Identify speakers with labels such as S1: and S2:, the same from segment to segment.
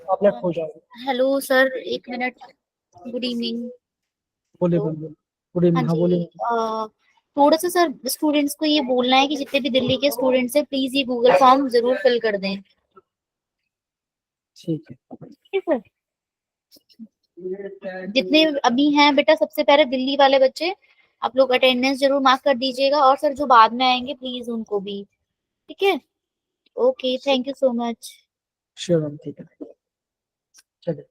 S1: आप लेफ्ट हो जाओगे।
S2: हेलो सर, एक मिनट। Good evening.
S1: बोलिए
S2: हेलो।
S1: बोलिए। गुड
S2: हाँ
S1: इवनिंग, हाँ
S2: जी।
S1: बोलिए।
S2: थोड़ा सा सर स्टूडेंट्स को ये बोलना है कि जितने भी दिल्ली के स्टूडेंट्स हैं प्लीज ये गूगल फॉर्म जरूर फिल कर दें।
S1: ठीक है।
S2: ठीक है सर। जितने अभी हैं बेटा, सबसे पहले दिल्ली वाले बच्चे आप लोग अटेंडेंस जरूर मार्क कर दीजिएगा, और सर जो बाद में आएंगे प्लीज उनको भी। ठीक है। Okay, thank you so much.
S1: Sure ma'am, ठीक है। चलिए,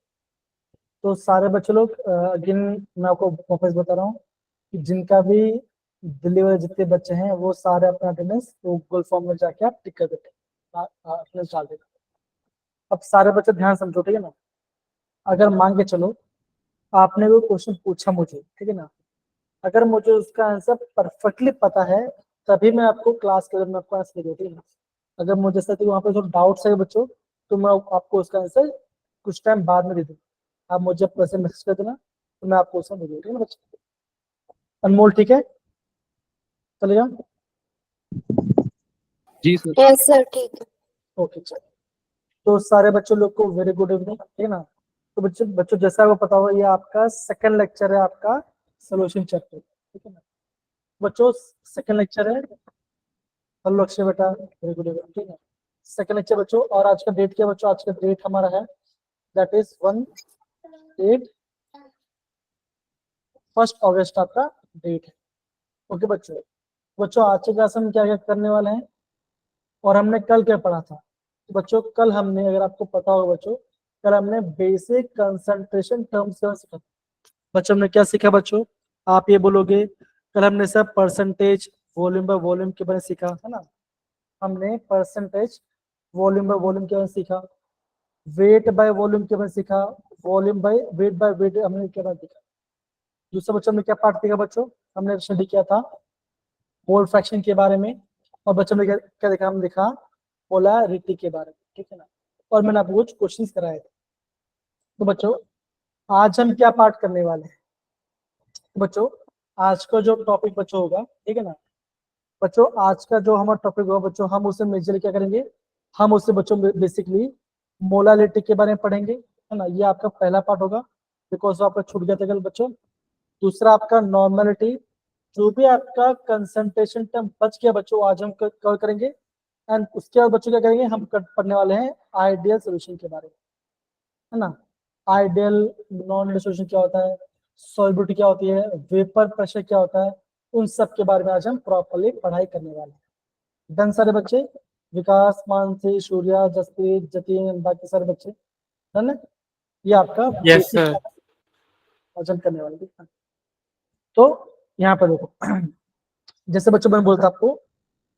S1: तो सारे बच्चे लोग अगेन मैं आपको वापस बता रहा हूँ कि जिनका भी दिल्ली वाले जितने बच्चे हैं वो सारे अपना अटेंडेंस तो गूगल फॉर्म में जाके आप टिक कर देते हैं, अटेंडेंस डाल देते हैं। अब सारे बच्चे ध्यान समझो, ठीक है ना। अगर मान के चलो आपने वो क्वेश्चन पूछा मुझे, ठीक है ना, अगर मुझे उसका आंसर परफेक्टली पता है तभी मैं आपको क्लास के अंदर में आपको आंसर दे दूँ। अगर मुझे ऐसा वहाँ पे थोड़ा डाउट्स है बच्चों, तो मैं आपको उसका आंसर कुछ टाइम बाद में दे दूँ। आप मुझे वैसे मैसेज कर देना तो मैं आपको उसका दे दूँ, ठीक है ना बच्चे। अनमोल ठीक है, चलेगा।
S3: जी सर।
S2: यस सर, ठीक है।
S1: ओके चलो, तो सारे बच्चों लोग को वेरी गुड इवनिंग, ठीक है ना। तो बच्चों बच्चों जैसा आपको पता होगा ये आपका सेकंड लेक्चर है, आपका सोल्यूशन चैप्टर, ठीक है ना बच्चों। सेकंड लेक्चर है। हेलो अक्षय बेटा, वेरी गुड इवनिंग, ठीक है। सेकंड लेक्चर बच्चों, और आज का डेट क्या बच्चों, आज का डेट हमारा है दैट इज 1 अगस्त आपका डेट है। ओके बच्चों, बच्चों आज के क्लास में हम क्या क्या करने वाले हैं और हमने कल क्या पढ़ा था। तो बच्चों कल हमने, अगर आपको पता होगा बच्चों, कल हमने बेसिक कंसंट्रेशन टर्म्स सीखा। बच्चों हमने क्या सीखा बच्चों, आप ये बोलोगे। कल हमने सब परसेंटेज वॉल्यूम बाय वॉल्यूम के बारे में सीखा है ना। हमने परसेंटेज वॉल्यूम बाय वॉल्यूम के बारे में सीखा, वेट बाय वॉल्यूम के बारे में सीखा, volume by weight by weight हमने क्या सीखा। दूसरा बच्चों हमने क्या पार्ट सीखा बच्चों, हमने स्टडी किया था मोल फ्रैक्शन के बारे में। और बच्चों ने क्या क्या देखा, हम देखा पोलैरिटी के बारे में, ठीक है ना। और मैंने आपको कुछ क्वेश्चंस कराए थे। तो बच्चों आज हम क्या पार्ट करने वाले हैं। तो बच्चों आज का जो टॉपिक बच्चों होगा, ठीक है ना बच्चों, आज का जो हमारा टॉपिक होगा बच्चों, हम उसे मेजरली क्या करेंगे, हम उससे बच्चों बेसिकली मोलालिटी के बारे में पढ़ेंगे, है ना। ये आपका पहला पार्ट होगा बिकॉज आपका छूट गया था कल बच्चों। दूसरा आपका नॉर्मलिटी, जो भी आपका कंसंट्रेशन टर्म बच गया बच्चों आज हम कवर करेंगे। एंड उसके बाद बच्चों क्या करेंगे, हम पढ़ने वाले हैं आइडियल सोल्यूशन के बारे में, है ना। आइडियल नॉन सोल्यूशन क्या होता है, सॉल्युबिलिटी क्या होती है, वेपर प्रेशर क्या होता है, उन सब के बारे में आज हम प्रॉपरली पढ़ाई करने वाले हैं। डन सारे बच्चे, विकास, मानसी, सूर्या, जसप्रीत, जतिन, बाकी सारे बच्चे डन है। ये आपका
S3: यस
S1: बेसिक
S3: सर।
S1: आज हम करने वाले हैं। तो यहाँ पर देखो जैसे बच्चों मैंने बोला था आपको,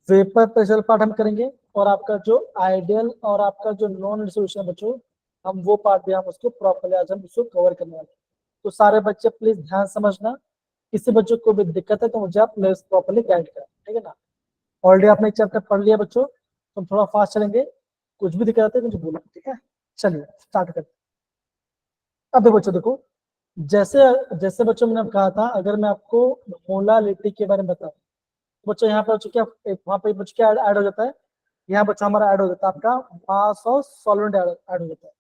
S1: वेपर प्रेशर पार्ट हम करेंगे, और आपका जो आइडियल और आपका जो नॉन सोल्यूशन है बच्चों, हम वो पार्ट भी हम उसको प्रॉपरली आज हम उसको कवर करने वाले हैं। तो सारे बच्चे प्लीज ध्यान समझना, किसी बच्चों को भी दिक्कत है तो मुझे आप प्रॉपरली गाइड करें, ठीक है ना। ऑलरेडी आपने एक चैप्टर पढ़ लिया बच्चों, तो हम थोड़ा फास्ट चलेंगे, कुछ भी दिक्कत आती है मुझे बोलो, ठीक है। चलिए स्टार्ट करते हैं। अब देखो बच्चों देखो, जैसे जैसे बच्चों मैंने कहा था, अगर मैं आपको मोलालिटी के बारे में बताऊं, बच्चों यहाँ पर बच्चों क्या वहां पे बच्चों क्या ऐड हो जाता है, यहाँ बच्चों हमारा ऐड हो जाता है आपका मास ऑफ सॉल्वेंट ऐड हो जाता है।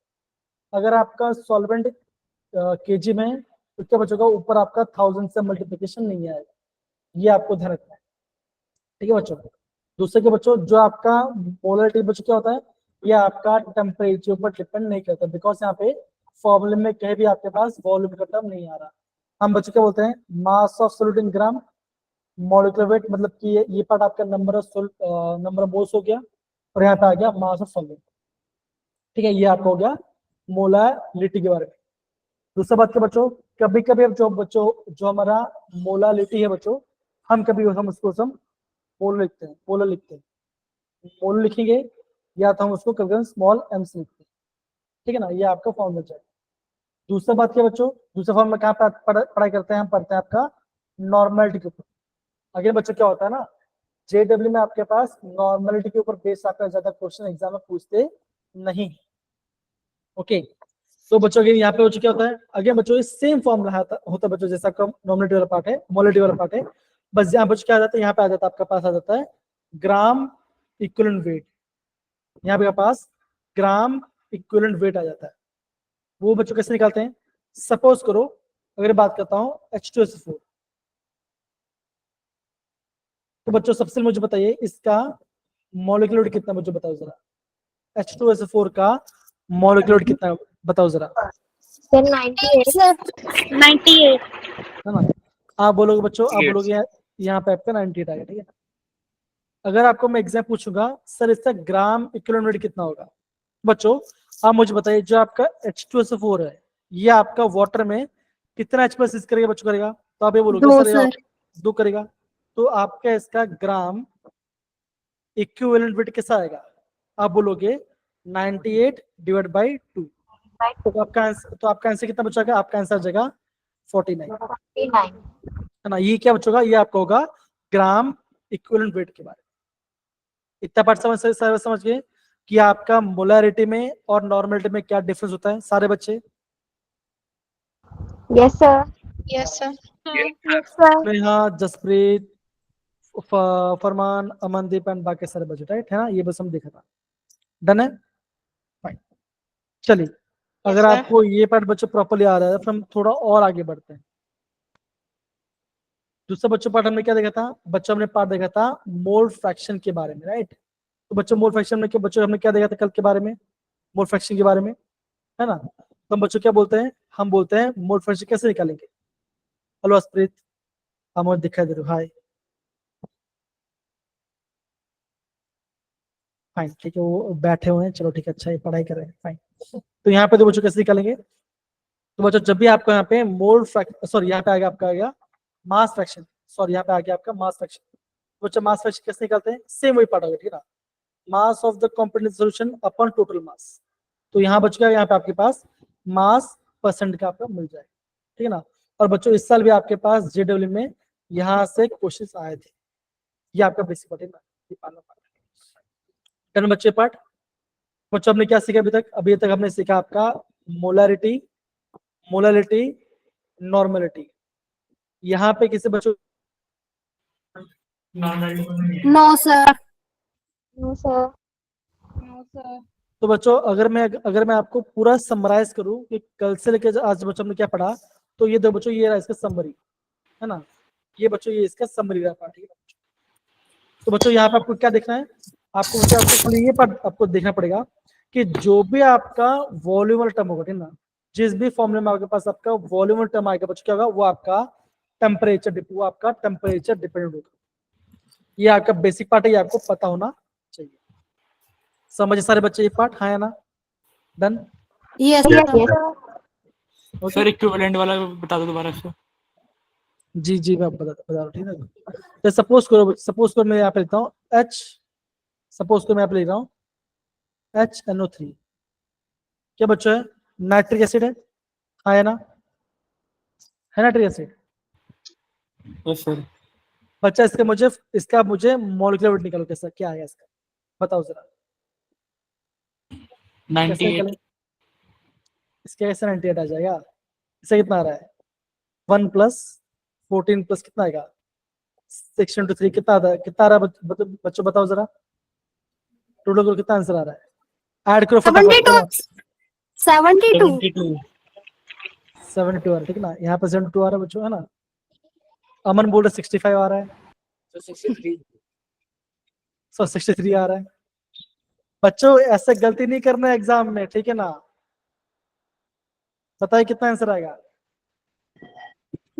S1: अगर आपका सॉल्वेंट केजी में है, तो क्या बच्चों का ऊपर आपका 1000 से मल्टीप्लिकेशन नहीं आएगा, ये आपको ध्यान रखना है, ठीक है बच्चों। दूसरे के बच्चों जो आपका मोलरिटी बच्चों क्या होता है, ये आपका टेम्परेचर पर डिपेंड नहीं करता, बिकॉज यहाँ पे फॉर्मूले में कहीं भी आपके पास वॉल्यूम का टर्म नहीं आ रहा। हम बच्चों क्या बोलते हैं, mass of solute in gram, molecular weight, मतलब कि ये पार्ट आपका नंबर ऑफ मोल्स हो गया, और यहाँ पे आ गया मास ऑफ सॉल्वेंट, ठीक है। ये आपका हो गया मोलालिटी के बारे में। दूसरा बात के बच्चों, कभी कभी अब जो बच्चों जो हमारा मोलालिटी है बच्चों, हम कभी हम उसको हम पोलर लिखते हैं, पोलर लिखते हैं, पोलर लिखेंगे, या तो हम उसको कभी स्मॉल एम से लिखते हैं, ठीक है ना। ये आपका फॉर्म बच जाएगा। दूसरा बात क्या बच्चों, दूसरे फॉर्म में कहाँ पे पढ़ाई करते हैं, हम पढ़ते हैं आपका नॉर्मलिटी के ऊपर। अगेन बच्चों क्या होता है ना, जेडब्ल्यू में आपके पास नॉर्मलिटी के ऊपर बेस आपका ज्यादा क्वेश्चन एग्जाम में पूछते नहीं, ओके। तो बच्चों के यहाँ पे बच्चों क्या होता है, अगेन बच्चों ये सेम फॉर्मूला होता है बच्चों, जैसा आपका नॉर्मलिटी वाला पार्ट है, मोलिटी वाला पार्ट है, बस यहाँ बच्चों क्या आ जाता है, यहाँ पे आ जाता है आपका पास आ जाता है ग्राम इक्विवेलेंट वेट, यहाँ पे पास ग्राम इक्विवेलेंट वेट आ जाता है, वो बच्चों कैसे निकालते हैं? सपोज करो अगर बात करता हूँ H2SO4, तो बच्चों सबसे मुझे बताइए इसका मॉलिक्यूलर वेट कितना, मुझे बताओ जरा। H2SO4 का मॉलिक्यूलर वेट कितना बताओ जरा,
S3: सर 98
S2: सर 98।
S1: है ना? आप बोलोगे बच्चों, आप बोलोगे यहाँ पे आपका 98 आएगा, ठीक है। अगर आपको मैं एग्जाम पूछूंगा सर इसका ग्राम इक्विवेलेंट वेट कितना होगा, बच्चों आप मुझे बताइए जो आपका H2SO4 है ये आपका वाटर में कितना H+ करेगा बच्चों, करेगा? तो आप ये बोलोगे
S2: 2
S1: सर ये
S2: सर।
S1: 2 करेगा, तो आपका इसका ग्राम इक्विवेलेंट वेट कैसा आएगा? आप बोलोगे 98 डिवाइड बाई 2, तो आपका आंसर कितना बचेगा? आपका आंसर आ जाएगा 49,
S3: 49।
S1: है ना? ये क्या बचेगा? ये आपका होगा ग्राम इक्विवेलेंट वेट के बारे में। इतना पार्ट समझ गए कि आपका मोलैरिटी में और नॉर्मलिटी में क्या डिफरेंस होता है सारे बच्चे?
S3: Yes sir.
S2: Yes sir.
S3: Yes sir.
S1: Neha, Jaspreet, Farman, Amandeep and बाकी सारे बच्चे, राइट है ना? ये बस हम देखा था, डन है, फाइन। चलिए अगर
S2: sir.
S1: आपको ये पार्ट बच्चों प्रॉपरली आ रहा है फिर हम थोड़ा और आगे बढ़ते हैं। दूसरा बच्चों पार्ट हमने क्या देखा था? बच्चों हमने पार्ट देखा था मोल फ्रैक्शन के बारे में, राइट? तो बच्चों मोल फ्रैक्शन में क्या बच्चों हमने क्या देखा था कल के बारे में? मोल फ्रैक्शन के बारे में, है ना? तो हम बच्चों क्या बोलते हैं? हम बोलते हैं मोल फ्रैक्शन कैसे निकालेंगे। हेलो अस्प्रीत, हम दिखाई दे रहे हो, हाय, फाइन, ठीक है, वो बैठे हुए हैं, चलो ठीक है, अच्छा, ये पढ़ाई कर रहे हैं, फाइन। तो यहाँ पे तो बच्चों कैसे निकालेंगे? तो बच्चों जब भी आपको यहाँ पे मोल फ्रैक्शन, सॉरी यहाँ पे आ गया आपका, आ गया मास फ्रैक्शन, सॉरी यहाँ पे आ गया आपका मास फ्रैक्शन। तो बच्चों मास फ्रैक्शन कैसे निकालते हैं? सेम वही पढ़ा होगा, ठीक है ना? Mass of the complex solution upon total mass. तो यहाँ बच गया, यहाँ पे आपके पास मास परसेंट का आपका मिल जाएगा, ठीक है ना? और बच्चों इस साल भी आपके पास JW में यहाँ से क्वेश्चंस आए थे, ये आपका बेसिक पार्ट है ना, ये पार्ट। डन बच्चे पार्ट। बच्चों हमने क्या सीखा अभी तक? अभी तक हमने सीखा आपका मोलैरिटी, मोलैरिटी, नॉर्मलिटी। यहाँ पे किसी बच्चों
S2: नो सर।
S3: No sir.
S1: तो बच्चों अगर मैं आपको पूरा समराइज करूं कि कल से लेकर आज बच्चों हमने क्या पढ़ा, तो ये दो बच्चों ये रहा इसका समरी, है ना? ये बच्चों ये इसका समरी रहा पार्ट, ठीक है? तो बच्चों यहाँ पे आपको क्या देखना है? आपको बच्चों आपको खाली ये पार्ट आपको देखना पड़ेगा कि जो भी आपका वॉल्यूमल टर्म होगा, ठीक है ना, जिस भी फॉर्मूले में आपके पास आपका वॉल्यूमल टर्म आएगा बच्चों क्या होगा? वो आपका टेम्परेचर, वो आपका टेम्परेचर डिपेंडेंट होगा। ये आपका बेसिक पार्ट है, ये आपको पता होना चाहिए। समझे सारे बच्चे ये पार्ट, हाँ या ना? Done?
S2: Yes
S3: yes
S2: sir.
S3: Sir.
S4: Sir equivalent वाला बता दो दोबारा से।
S1: जी जी मैं बता रहा हूँ, ठीक है ना? तो सपोज करो मैं यहाँ पे लिखता हूँ H, सपोज करो मैं यहाँ पे लिख रहा हूँ HNO3, क्या बच्चों है? नाइट्रिक एसिड है, हाँ या ना? है नाइट्रिक एसिड?
S4: Yes sir.
S1: बच्चा इसका मुझे मॉलिक्यूलर वेट निकालो, कैसा क्या है इसका, बताओ जरा। कैसे
S4: 98।
S1: निकालें? इसका कैसे 98 आ जाएगा? इससे कितना आ रहा है? 1 + 14 + कितना आएगा? 6 × 3 कितना आता है? कितना आ रहा है बच्चों बताओ जरा, टोटल करो कितना आंसर आ रहा है? ऐड करो फटाफट।
S2: 72।
S4: 72।
S1: 72 आ रहा है, ठीक है ना? यहाँ पे 72 आ रहा है बच्चों, है ना? अमन बोल रहे 65 आ रहा है, 63 आ रहा है। बच्चों ऐसे गलती नहीं करना है एग्जाम में, ठीक है ना? बताइए कितना आंसर आएगा?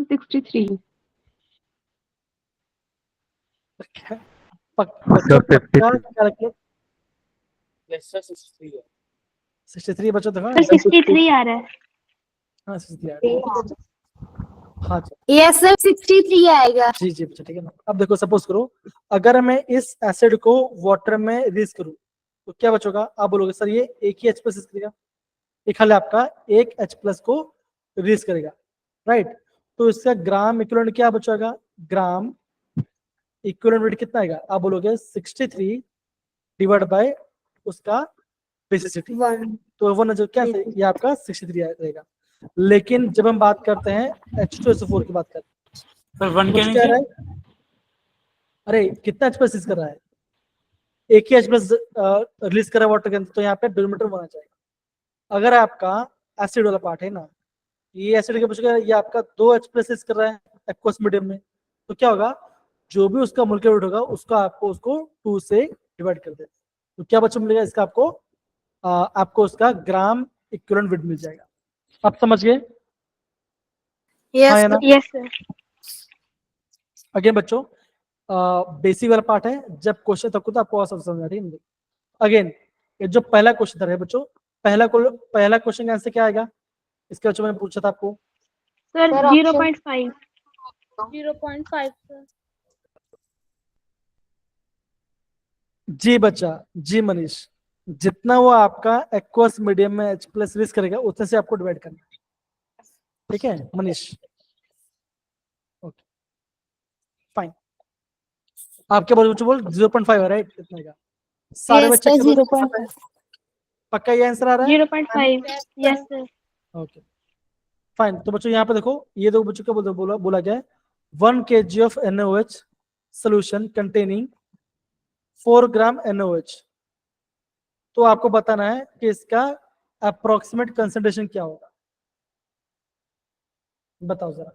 S3: 63।
S1: बच्चों पक्का करके
S4: यस सर 63 है।
S1: 63 बच्चों देखो,
S2: सर 63 आ रहा है।
S1: हाँ 63 आ रहा है, हाँ जी
S2: यस सर 63 आएगा।
S1: जी जी बच्चों, ठीक है ना? अब देखो सपोज करो अगर मैं इस एसिड को वाटर में रिलीज करूं तो क्या बचोगा? आप बोलोगे सर ये एक ही H+ करेगा, ये खाली आपका एक H+ को रिलीज करेगा, राइट? तो इसका ग्राम इक्विवेलेंट क्या बचेगा? ग्राम इक्विवेलेंट वेट कितना आएगा? आप बोलोगे 63 डिवाइड बाय उसका बेसिसिटी, तो वन जो क्या है ये आपका 63 रहेगा। लेकिन जब हम बात करते हैं H2SO4 की बात करते हैं
S4: सर 1
S1: तो
S4: के
S1: क्या
S4: नीचे।
S1: रहा है? अरे कितना H+ कर रहा है? एक ही H+ रिलीज कर रहा है वाटर के अंदर, तो यहाँ पे डिनोमिनेटर होना चाहिए। अगर आपका एसिड वाला पार्ट है ना, ये एसिड के बचेगा, ये आपका 2H+ कर रहा है एक्वस मीडियम में, तो क्या होगा, जो भी उसका मोलिक्यूलर वेट होगा उसका आपको उसको 2 से डिवाइड कर देना, तो क्या बच्चों मिलेगा इसका आपको उसका ग्राम इक्विवेलेंट वेट मिल जाएगा। आप समझ गए? हाँ या ना?
S3: Yes, sir.
S1: अगेन बच्चों बेसिक वाला पार्ट है, जब क्वेश्चन तक तो आपको सब समझ आ रही है। अगेन ये जो पहला क्वेश्चन है बच्चों, पहला क्वेश्चन का आंसर क्या आएगा? इसके बच्चों मैंने पूछा था आपको।
S3: Sir,
S5: Sir,
S3: 0.5.
S5: 0.5 sir.
S1: जी बच्चा, जी मनीष, जितना वो आपका एक्वस मीडियम में H+ रिलीज करेगा उतने से आपको डिवाइड करना है, ठीक है मनीष? Okay fine. आपके बच्चों बोल 0.5 है राइट? इतना का सारे
S2: Yes,
S1: बच्चे
S2: sir,
S1: के बोल
S2: 0.5.
S1: पक्का ये आंसर आ रहा है?
S3: 0.5. Yes, sir.
S1: Okay fine. तो बच्चों यहाँ पे देखो, ये दो बच्चों को बोला गया है 1 kg of NaOH solution containing 4 gram NaOH। तो आपको बताना है कि इसका अप्रोक्सीमेट कंसेंट्रेशन क्या होगा, बताओ जरा।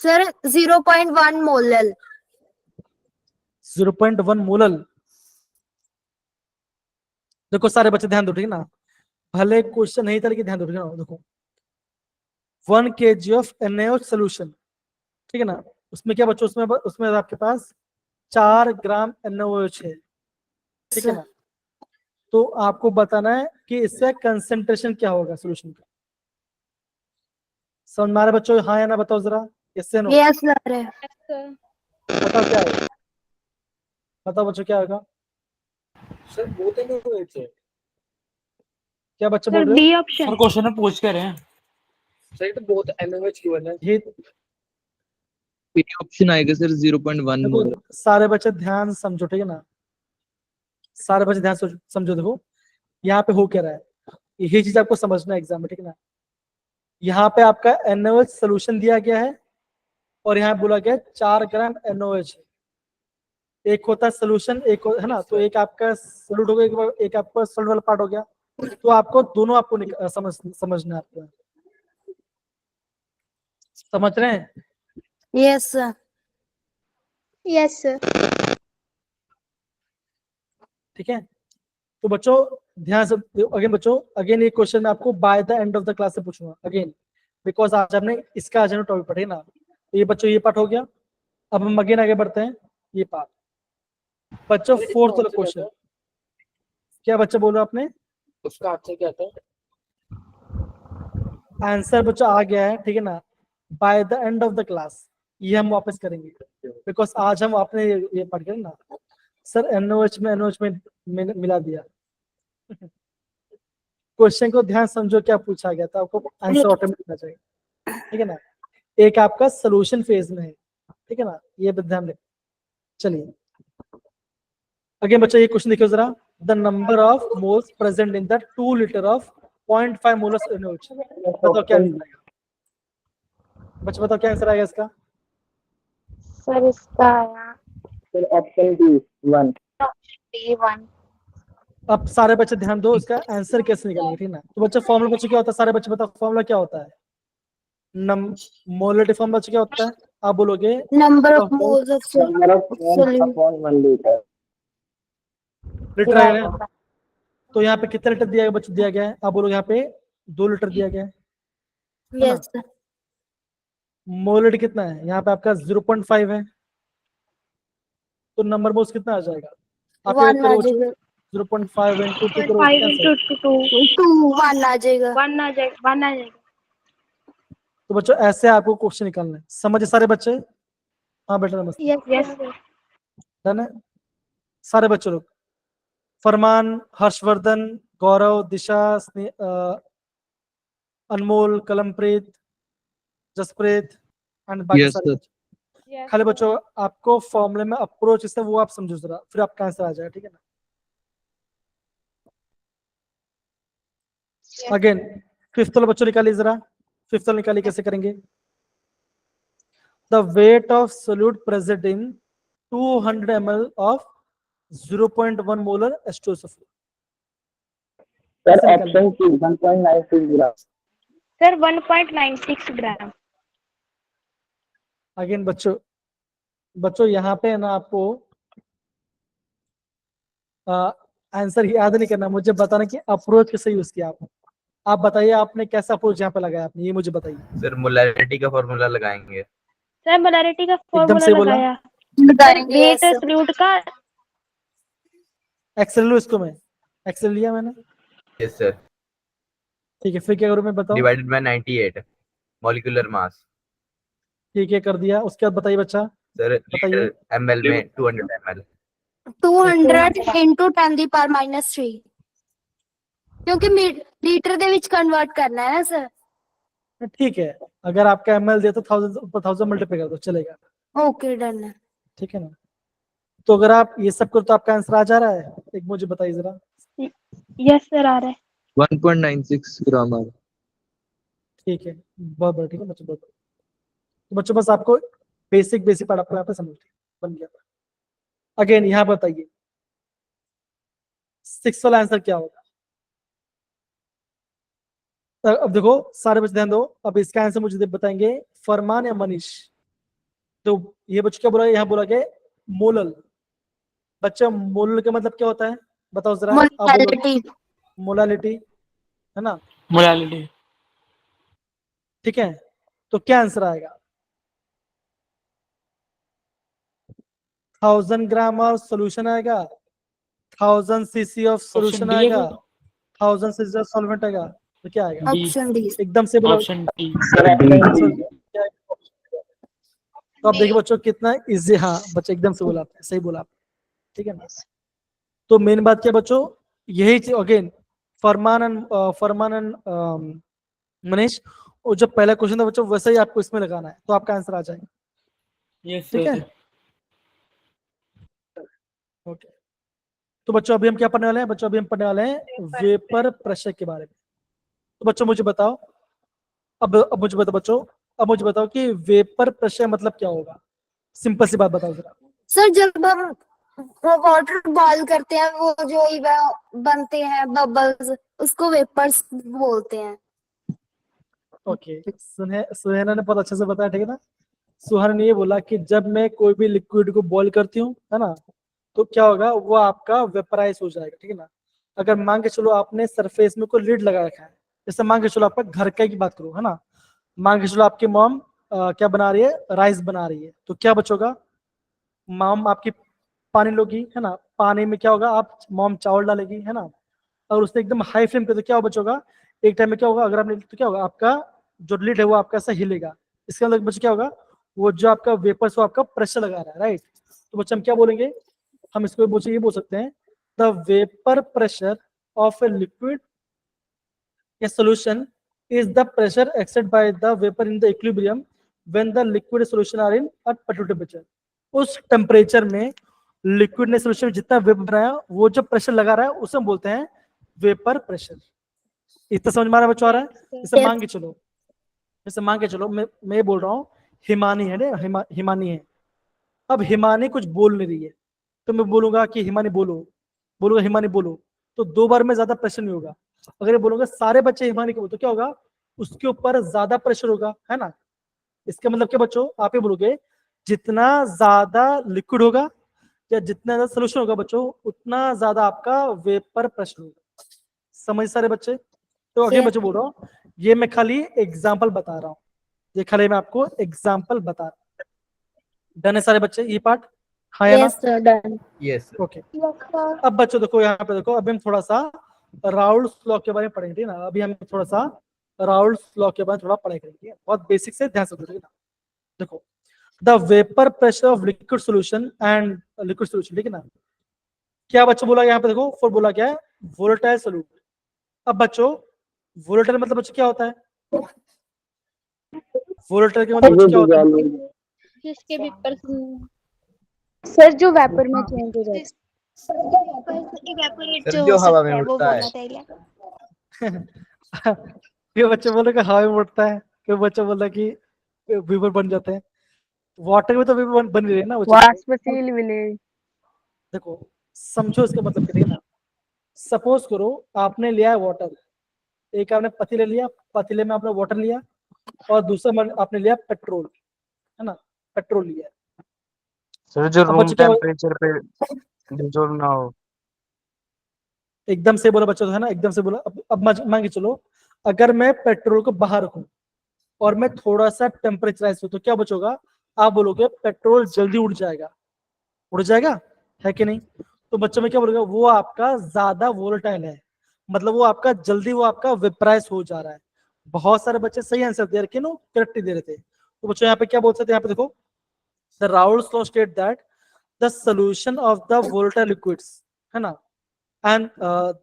S5: Sir, 0.1 molal.
S1: 0.1 मोलल। देखो सारे बच्चे ध्यान दो, ठीक है ना, भले क्वेश्चन नहीं था लेकिन ध्यान दो, ठीक है ना। देखो 1 kg ऑफ NaOH सोल्यूशन, ठीक है ना, उसमें क्या बच्चों, उसमें आपके पास 4 ग्राम NaOH है, ठीक है ना। तो आपको बताना है कि इससे कंसेंट्रेशन क्या होगा सोल्यूशन का। समझ में आ रहा है बच्चों? हाँ या ना बताओ जरा, इससे नो
S5: Yes, sir.
S1: बताओ क्या है, बताओ बच्चों क्या होगा?
S4: सर वो तो नहीं हुए थे
S1: क्या बच्चे
S3: Sir,
S1: बोल रहे
S3: D
S1: हो?
S3: option.
S4: सर, क्वेश्चन में पूछ के रहे हैं सर, ये तो बहुत NaOH की वाला है।
S1: ये
S6: पी ऑप्शन आएगा सर 0.1 मोल।
S1: देखो सारे बच्चे ध्यान समझो, ठीक है ना, सारे बच्चे ध्यान समझो। देखो यहाँ पे हो क्या रहा है, यही चीज आपको समझना है एग्जाम में, ठीक है ना। यहाँ पे आपका NaOH सोल्यूशन दिया गया है और यहाँ बोला गया 4 ग्राम NaOH। एक होता है सोल्यूशन, एक है ना, तो एक आपका सोल्यूट हो गया, एक आपका सॉल्ट वाला पार्ट हो गया, तो आपको दोनों आपको समझना है आपको, समझ रहे हैं?
S5: Yes, sir.
S3: Yes, sir.
S1: ठीक है, तो बच्चों ध्यान से अगेन बच्चों, अगेन ये क्वेश्चन मैं आपको by the end of the class से पूछूंगा अगेन, बिकॉज आज हमने इसका आज टॉपिक पढ़े ना। तो ये बच्चों ये पार्ट हो गया, अब हम अगेन आगे बढ़ते हैं। ये पार्ट बच्चों फोर्थ वाला क्वेश्चन, क्या बच्चा बोलो आपने?
S4: उसका आंसर क्या था?
S1: आंसर बच्चों आ गया है, ठीक है ना, by the end of the class ये हम वापस करेंगे, बिकॉज आज हम आपने ये पढ़ गए ना सर NaOH में NaOH में मिला दिया। क्वेश्चन को ध्यान समझो क्या पूछा गया था, आपको आंसर ऑटोमेटिक आ जाएगा, ठीक है ना। एक आपका सोल्यूशन फेज में है, ठीक है ना, ये ध्यान रखो। चलिए अगेन बच्चा ये क्वेश्चन देखियो जरा, the number of moles present in the 2 litre of 0.5 मोलस NaOH। बताओ क्या आंसर आएगा बच्चा, बताओ क्या आंसर आएगा इसका?
S3: Sir, इसका आया
S6: सर ऑप्शन डी 1।
S3: D1.
S1: अब सारे बच्चे ध्यान दो, इसका आंसर कैसे निकालेंगे, ठीक है ना। तो बच्चा फॉर्मूला बच्चे क्या होता है, सारे बच्चे बताओ फॉर्मूला क्या होता है? मोलरिटी फॉर्मूला क्या होता है? आप बोलोगे
S5: Number of moles of
S6: number of moles
S5: solute.
S6: Upon 1 litre.
S1: Litre आएगा ना? तो यहाँ पे कितना लीटर दिया गया बच्चों, दिया गया है, आप बोलोगे यहाँ पे 2 लीटर दिया गया है।
S5: Yes, sir.
S1: मोलरिटी कितना है यहाँ पे आपका 0.5 है, तो नंबर मोल्स कितना आ जाएगा? आप ये
S5: 1 आ
S1: करो
S5: जाएगा.
S1: 0.5 into 2 करो
S3: 5
S1: कैंसिल।
S3: into 2.
S5: 2 1 आ जाएगा.
S3: 1 आ जाएगा. 1 आ जाएगा.
S1: तो बच्चों ऐसे आपको क्वेश्चन निकालना है, समझे सारे बच्चे? हाँ बेटा नमस्ते।
S3: Yes, sir.
S1: डन है सारे बच्चों लोग? फरमान, हर्षवर्धन, गौरव, दिशा, अनमोल, कलमप्रीत, जसप्रीत एंड बाकी
S6: यस
S1: सारे
S6: सर।
S1: बच्चे। खाली बच्चों आपको फॉर्मूले में अप्रोच इससे वो आप समझो जरा, फिर आपका आंसर आ जाएगा, ठीक है ना। अगेन फिफ्थ वाला बच्चों निकालिए जरा, फिफ्थ वाला निकालिए, कैसे करेंगे? The weight of solute present in 200 ml of 0.1 molar H2SO4। कैसे निकालना है?
S3: सर 1.96 ग्राम।
S1: अगेन बच्चों यहाँ पे है ना, आपको आंसर याद नहीं करना, मुझे बताना कि अप्रोच कैसे यूज किया आपने। आप बताइए आपने कैसा अप्रोच यहाँ पे लगाया आपने, ये मुझे बताइए।
S6: सर मोलैरिटी का फॉर्मूला लगाएंगे।
S3: सर मोलारिटी का
S1: एकदम
S3: फॉर्मूला
S1: से बोला।
S3: लगाया। सर
S5: लगाएंगे
S3: वेट
S5: yes.
S3: सॉल्यूट का
S1: एक्सेल लो इसको, मैं एक्सेल लिया मैंने।
S6: Yes sir.
S1: ठीक है, फिर क्या करूँ मैं, बताओ।
S6: Divided by 98 molecular mass.
S1: ठीक है, कर दिया। उसके बाद बताइए बच्चा।
S6: सर
S1: बताइए।
S6: लीटर ml में 200 ml।
S5: 200 into 10⁻³ क्योंकि लीटर ਦੇ ਵਿੱਚ कन्वर्ट करना है ना सर।
S1: ठीक है, अगर आपका ml दे तो 1000 मल्टीप्लाई कर दो, चलेगा।
S5: ओके डन है।
S1: ठीक है ना। तो अगर आप ये सब करो तो आपका आंसर आ जा रहा है, एक मुझे बताइए जरा।
S3: यस सर आ रहा है।
S6: 1.96 ग्राम आर।
S1: ठीक है, बहुत बढ़िया। ठीक है बच्चों, बहुत बढ़िया। तो बच्चों बस आपको बेसिक पार्ट आपको यहाँ पे समझ बन गया। अगेन यहाँ बताइए 6 वाला आंसर क्या होगा। अब देखो सारे बच्चे ध्यान दो, अब इसका आंसर मुझे बताएंगे फरमान या मनीष। तो ये बच्चों क्या बोला, यहाँ बोला गया मोलल। बच्चा मोलल का मतलब क्या होता है, बताओ जरा। आप बोलो
S5: मोलैरिटी।
S1: मोलालिटी, है ना।
S4: मोलालिटी।
S1: ठीक है, तो क्या आंसर आएगा। 1000 ग्राम ऑफ सोल्यूशन आएगा, 1000 cc of
S4: option
S1: solution
S4: D है
S1: आएगा,
S4: वो।
S1: 1000 cc ऑफ सॉल्वेंट आएगा, तो क्या आएगा।
S4: डी।
S5: Option D.
S1: एकदम से बोलो।
S4: Option D.
S1: क्या आएगा? तो आप देखिए बच्चों कितना इजी। हाँ बच्चे एकदम से बोला आपने, सही बोला आपने। ठीक है ना। तो मेन बात क्या बच्चों, यही चीज अगेन फरमान एंड मनीष, और जो पहला क्वेश्चन था बच्चों वैसे ही आपको इसमें लगाना है, तो आपका आंसर आ जाएगा।
S4: यस
S1: ठीक है,
S4: सर।
S1: ओके। तो बच्चों अभी हम क्या पढ़ने वाले हैं, बच्चों अभी हम पढ़ने वाले हैं वेपर प्रेशर के बारे में। तो बच्चों मुझे बताओ, अब मुझे बताओ बच्चों, अब मुझे बताओ कि वेपर प्रेशर मतलब क्या होगा। सिंपल सी बात बताओ जरा।
S5: सर जब हम वो वाटर बॉईल करते हैं वो जो बनते हैं बबल्स उसको वेपर्स बोलते हैं।
S1: ओके, सुहेना ने बहुत अच्छे से बताया। ठीक है ना। सुहाना ने ये बोला कि जब मैं कोई भी लिक्विड को बॉईल करती हूँ, है ना, तो क्या होगा, वो आपका वेपराइज हो जाएगा। ठीक है ना। अगर मान के चलो आपने सरफेस में कोई लिड लगा रखा है, जैसे मान के चलो आपका घर का की बात करो, है ना। मान के चलो आपकी मॉम क्या बना रही है, राइस बना रही है, तो क्या बचोगा, मॉम आपकी पानी लोगी, है ना। पानी में क्या होगा, आप मॉम चावल डालेगी, है ना। और उसने एकदम हाई फ्लेम पे, तो क्या बचोगा, एक टाइम में क्या होगा, अगर आपने तो क्या होगा, आपका जो लिड है वो आपका ऐसा हिलेगा। इसके अंदर बच्चे क्या होगा, वो जो आपका वेपर वो आपका प्रेशर लगा रहा है, राइट। तो बच्चे हम क्या बोलेंगे, हम इसको ये बोल सकते हैं the vapour pressure of a liquid a solution is the pressure exerted by the vapor in the equilibrium when the liquid solution are in a particular temperature। उस टेम्परेचर में लिक्विड ने सोल्यूशन में जितना वेपर बनाया, वो जो pressure लगा रहा है उसे हम बोलते हैं वेपर प्रेशर। इतना समझ में आ रहा है बच्चों, आ रहा है। जैसे मान के चलो मैं बोल रहा हूँ हिमानी है ना, हिमानी है। अब हिमानी कुछ बोल नहीं रही है, तो मैं बोलूंगा कि हिमानी बोलूंगा हिमानी बोलो, तो 2 बार में ज्यादा प्रेशर नहीं होगा। अगर ये बोलूंगा सारे बच्चे हिमानी को, तो क्या होगा, उसके ऊपर ज्यादा प्रेशर होगा, है ना। इसका मतलब क्या बच्चों, आप ये बोलोगे जितना ज्यादा लिक्विड होगा या जितना ज्यादा सोल्यूशन होगा बच्चों, उतना ज्यादा आपका वेपर प्रेशर होगा। समझ सारे बच्चे। तो आगे बच्चों बोल रहा हूँ, ये मैं खाली एग्जाम्पल बता रहा हूँ, ये खाली मैं आपको एग्जाम्पल बता रहा हूँ। डन है सारे बच्चे ये पार्ट, हाँ या ना।
S5: Yes sir done.
S6: Yes
S1: okay. अब बच्चों देखो यहाँ पे देखो, अभी हम थोड़ा सा राउल्स लॉ के बारे में पढ़ेंगे, ठीक है ना। अभी हम थोड़ा सा राउल्स लॉ के बारे में थोड़ा पढ़ाई करेंगे, बहुत बेसिक से ध्यान से देखो ना। देखो the vapour pressure of liquid solution and liquid solution, ठीक है ना। क्या बच्चों बोला यहाँ पे देखो, फॉर बोला क्या है, वोलेटाइल सोल्यूट। अब बच्चों वोलेटाइल मतलब बच्चों क्या होता है, वोलेटाइल के मतलब क्या होता है,
S3: जिसके वेपर सर जो वेपर में चेंज हो जाता है।
S6: सर जो हवा में उड़ता है।
S1: ये बच्चे बोले कि हवा में उड़ता है, कोई बच्चा बोला कि वेपर बन जाते हैं। वाटर में तो वेपर बन रही है ना वो चीज़।
S3: वाष्पशील विलेज।
S1: देखो समझो इसका मतलब क्या है ना। सपोज करो आपने लिया है वाटर, एक आपने पतीले लिया, पतीले में आपने वाटर लिया, और दूसरा में आपने लिया पेट्रोल, है ना, पेट्रोल लिया।
S7: सर जो
S1: अब
S7: रूम
S1: बच्चों क्या
S7: टेम्परेचर पे डिजोल्व ना हो।
S1: एकदम से बोला बच्चों, है ना, एकदम से बोला। अब मान के चलो अगर मैं पेट्रोल को बाहर रखूं और मैं थोड़ा सा टेम्परेचराइज हूं तो क्या बचोगा? आप बोलोगे पेट्रोल जल्दी उड़ जाएगा, उड़ जाएगा, है कि नहीं? तो बच्चों में क्या बोलेगा? वो आपका ज्यादा वोलेटाइल है, मतलब वो आपका जल्दी वो आपका वेपराइज हो जा रहा है। बहुत सारे बच्चे सही आंसर दे रहे, नो करेक्ट दे रहे थे। तो बच्चों यहाँ पे क्या बोल सकते हैं? यहाँ पे देखो, the Raoult's law state that the solution of the volatile liquids, है ना, and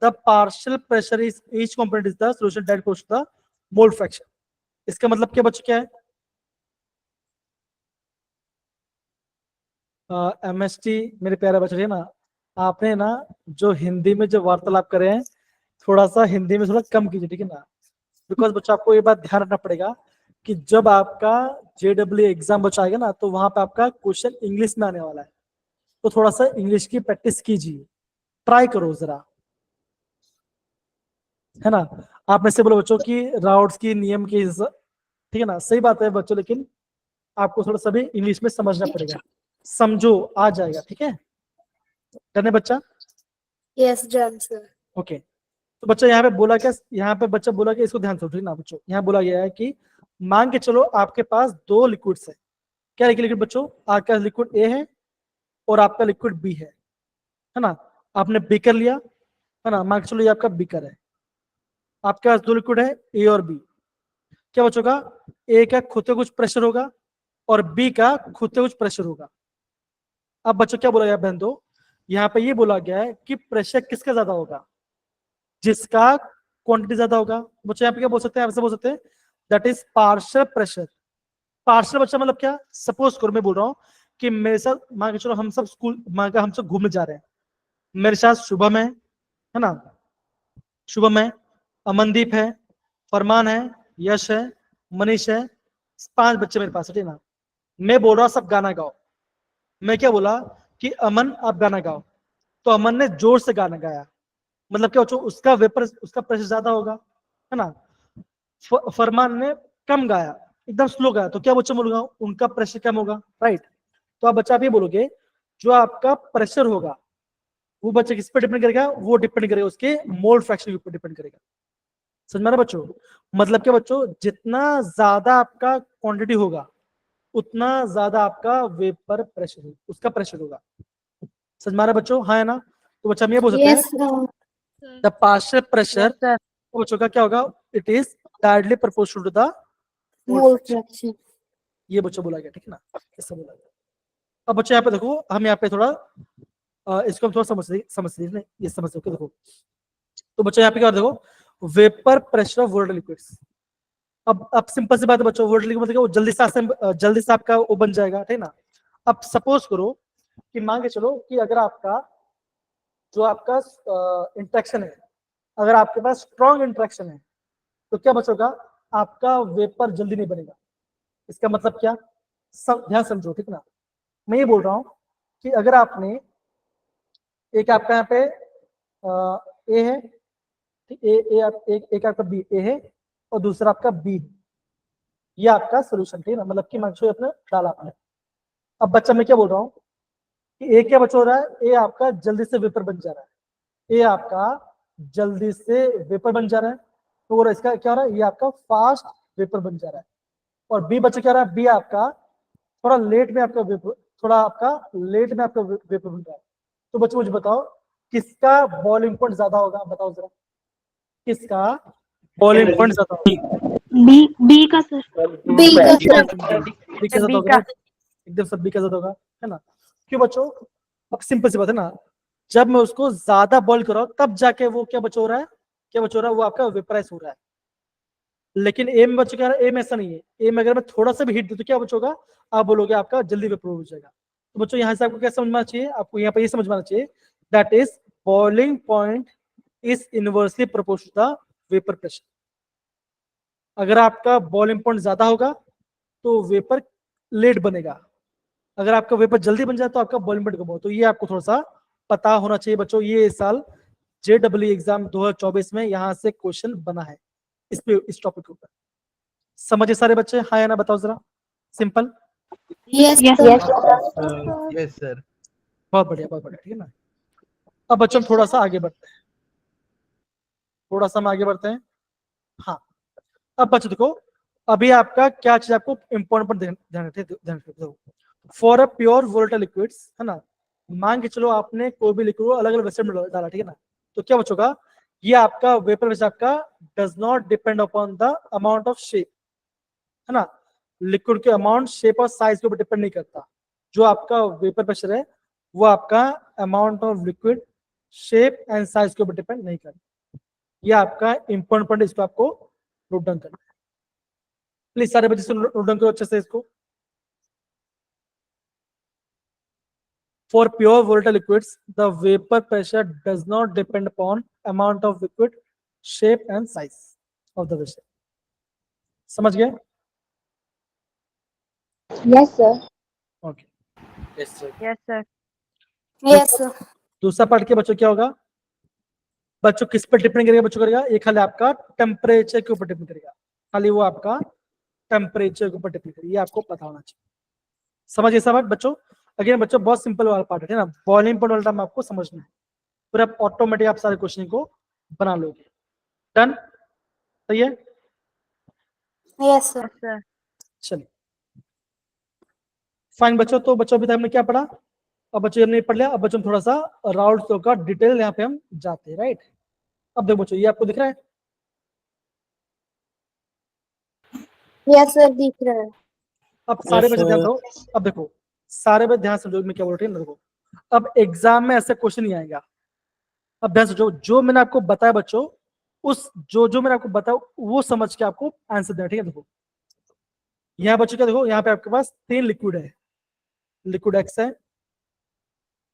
S1: the partial pressure is each component is the solution that goes to the mole fraction. इसका मतलब क्या बच्चों क्या है? एमएसटी मेरे प्यारे बच्चे ना, आपने ना जो हिंदी में जो वार्तालाप करे हैं, थोड़ा सा हिंदी में थोड़ा कम कीजिए, ठीक है ना, बिकॉज बच्चों आपको ये बात ध्यान रखना पड़ेगा कि जब आपका जेडब्ल्यू एग्जाम बच्चा आएगा ना, तो वहां पे आपका क्वेश्चन इंग्लिश में आने वाला है, तो थोड़ा सा इंग्लिश की प्रैक्टिस कीजिए, ट्राई करो जरा, है ना। आप में से बोलो बच्चों की राउट्स की नियम की, ठीक है ना, सही बात है बच्चों, लेकिन आपको थोड़ा सा भी इंग्लिश में समझना पड़ेगा, समझो आ जाएगा, ठीक है, करने बच्चा।
S5: Yes done sir.
S1: ओके, तो बच्चा यहाँ पे बोला क्या? यहाँ पे बच्चा बोला कि इसको ध्यान से ठीक ना बच्चों, यहाँ बोला गया है कि मान के चलो आपके पास दो लिक्विड्स है। क्या लिक्विड बच्चों? आपका लिक्विड ए है और आपका लिक्विड बी है ना। आपने बीकर लिया, है ना, मान के चलो ये आपका बीकर है, आपके पास दो लिक्विड है ए और बी। क्या बच्चों का? ए का खुद से कुछ प्रेशर होगा और बी का खुद से कुछ प्रेशर होगा। अब बच्चों क्या बोला गया बहन? दो यहाँ पे ये बोला गया है कि प्रेशर किसका ज्यादा होगा? जिसका क्वांटिटी ज्यादा होगा। बच्चों यहाँ पे क्या बोल सकते हैं? ऐसे बोल सकते हैं that is partial pressure. Partial बच्चा मतलब क्या? सपोज करो मैं बोल रहा हूँ कि मेरे साथ, मान के चलो हम सब स्कूल, मान के हम सब घूमने जा रहे हैं, मेरे साथ शुभम है ना, शुभम है, अमनदीप है, फरमान है, यश है, मनीष है, 5 बच्चे मेरे पास है, ठीक ना। मैं बोल रहा हूँ सब गाना गाओ। मैं क्या बोला कि अमन आप गाना गाओ, तो अमन ने जोर से गाना गाया, मतलब क्या बच्चों? उसका वेपर, उसका प्रेशर ज्यादा होगा, है ना। फरमान ने कम गाया, एकदम स्लो गाया, तो क्या बच्चों बोलूंगा? उनका प्रेशर कम होगा, राइट। तो आप बच्चा आप ये बोलोगे जो आपका प्रेशर होगा वो बच्चे किस पर डिपेंड करेगा? वो डिपेंड करेगा उसके मोल फ्रैक्शन के ऊपर डिपेंड करेगा। समझ में आ रहा बच्चों? मतलब क्या बच्चों? जितना ज्यादा आपका क्वांटिटी होगा उतना ज्यादा आपका वेपर प्रेशर होगा, उसका प्रेशर होगा। समझ में आ रहा बच्चों? हाँ है ना। तो बच्चा हम ये बोल सकते
S5: यस
S1: हैं द पार्शियल प्रेशर बच्चों का क्या होगा? It is directly proportional to the
S5: mole fraction.
S1: ये बच्चों बोला गया, ठीक है ना, ऐसा बोला गया। अब बच्चों यहाँ पे देखो, हम यहाँ पे थोड़ा इसको हम थोड़ा समझ नहीं ये समझ सकते देखो। तो बच्चों यहाँ पे क्या देखो, vapour pressure of volatile liquids. अब सिंपल सी बात है बच्चों, वोलेटाइल लिक्विड मतलब वो जल्दी से आपका वो बन जाएगा, ठीक है ना। अब सपोज करो कि मान के चलो कि अगर आपका जो आपका इंट्रैक्शन है, अगर आपके पास स्ट्रॉन्ग इंट्रैक्शन है, तो क्या बचोगा? आपका वेपर जल्दी नहीं बनेगा। इसका मतलब क्या? ध्यान समझो, ठीक ना। मैं ये बोल रहा हूँ कि अगर आपने एक आपका यहाँ पे ए है, एक आपका बी ए है और दूसरा आपका बी है, ये आपका सोल्यूशन, ठीक है ना, मतलब कि मार्क्स अपने डाला आपने। अब बच्चा मैं क्या बोल रहा हूँ कि ए क्या बच्चा हो रहा है? ए आपका जल्दी से वेपर बन जा रहा है, ए आपका जल्दी से वेपर बन जा रहा है, तो इसका क्या हो रहा है? ये आपका फास्ट वेपर बन जा रहा है। और बी बच्चा क्या रहा है? बी आपका थोड़ा लेट में आपका वेपर, थोड़ा आपका लेट में आपका वेपर बन रहा है। तो बच्चों मुझे बताओ किसका बॉइलिंग पॉइंट ज्यादा होगा? बताओ जरा, किसका बॉइलिंग पॉइंट ज्यादा होगा?
S3: बी का सर।
S5: बी का
S1: बी का ज्यादा होगा, एकदम सब बी का ज्यादा होगा, है ना। क्यों बच्चों? अब सिंपल सी बात है ना, जब मैं उसको ज्यादा बॉइल कर रहा हूं तब जाके वो क्या बच हो रहा है? क्या बच हो रहा है? वो आपका वेपराइज हो रहा है। लेकिन ए में बच्चों क्या है? ए में ऐसा नहीं है। ए में अगर मैं थोड़ा सा भी हीट दूं तो क्या बच होगा? आप बोलोगे आपका जल्दी वेपर हो जाएगा। तो बच्चों यहाँ से आपको क्या समझना चाहिए? आपको यहाँ पे ये समझना चाहिए that is boiling point is inversely proportional to the vapour pressure. अगर आपका बॉइलिंग पॉइंट ज्यादा होगा तो वेपर लेट बनेगा, अगर आपका वेपर जल्दी बन जाए तो आपका बॉइलिंग पॉइंट कम हो। तो ये आपको थोड़ा सा पता होना चाहिए बच्चों। ये इस साल JEE एग्जाम 2024 में यहाँ से क्वेश्चन बना है इस टॉपिक के ऊपर। समझे सारे बच्चे? हाँ या ना बताओ जरा, simple.
S5: Yes
S3: Yes,
S5: sir.
S6: Yes sir.
S1: बहुत बढ़िया, बहुत बढ़िया, ठीक है ना। अब बच्चों हम थोड़ा सा आगे बढ़ते हैं, थोड़ा सा हम आगे बढ़ते हैं। हाँ, अब बच्चों देखो, अभी आपका क्या चीज आपको इंपॉर्टेंट ध्यान रखो। For a pure volatile liquids, है ना, मान के चलो आपने कोई भी लिक्विड अलग अलग वेसल में डाला, ठीक है ना, तो क्या बचोगा, ये आपका वेपर फेज आपका does not depend upon the amount of shape, है ना, लिक्विड के अमाउंट, शेप और साइज के ऊपर डिपेंड नहीं करता। जो आपका वेपर प्रेशर है वो आपका amount of liquid, shape and size के ऊपर डिपेंड नहीं करता। ये आपका इंपॉर्टेंट पॉइंट, इसको आपको नोट डाउन करना है। प्लीज सारे बच्चे नोट डाउन करो अच्छे से इसको। For pure volatile liquids, the vapor pressure does not depend upon amount of liquid, shape and size of the vessel. समझ गए?
S3: Yes, sir.
S1: Okay.
S4: Yes, sir.
S3: Yes, sir.
S5: Yes sir.
S1: दूसरा part के बच्चों क्या होगा? बच्चों किस पर डिपेंड करेगा? बच्चों करेगा ये खाली आपका टेम्परेचर के ऊपर डिपेंड करेगा, खाली वो आपका टेम्परेचर के ऊपर डिपेंड करेगा, ये आपको पता होना चाहिए। समझिए सब बच्चों? अगेन बच्चों बहुत सिंपल वाला पार्ट है ना, बॉइलिंग पॉइंट वाला टाइम आपको समझना है, फिर आप ऑटोमेटिक आप सारे क्वेश्चन को बना लोगे। डन? सही है?
S5: Yes sir.
S3: Yes, sir.
S1: चलिए फाइन बच्चों, तो बच्चों अभी तक हमने क्या पढ़ा? अब बच्चों हमने पढ़ लिया, अब बच्चों थोड़ा सा राउंड फ्लो का डिटेल यहाँ पे हम जाते हैं, राइट? अब देखो बच्चों, ये आपको दिख रहा है?
S5: यस सर दिख रहा है।
S1: अब सारे बच्चे ध्यान दो, अब देखो सारे बच्चे ध्यान समझो मैं क्या बोल रही हूँ। देखो अब एग्जाम में ऐसा क्वेश्चन नहीं आएगा, अब ध्यान समझो, जो मैंने आपको बताया बच्चों, उस जो मैंने आपको बताया वो समझ के आपको आंसर देना, ठीक है? देखो यहाँ बच्चों क्या, देखो यहाँ पे आपके पास 3 लिक्विड है, लिक्विड एक्स है,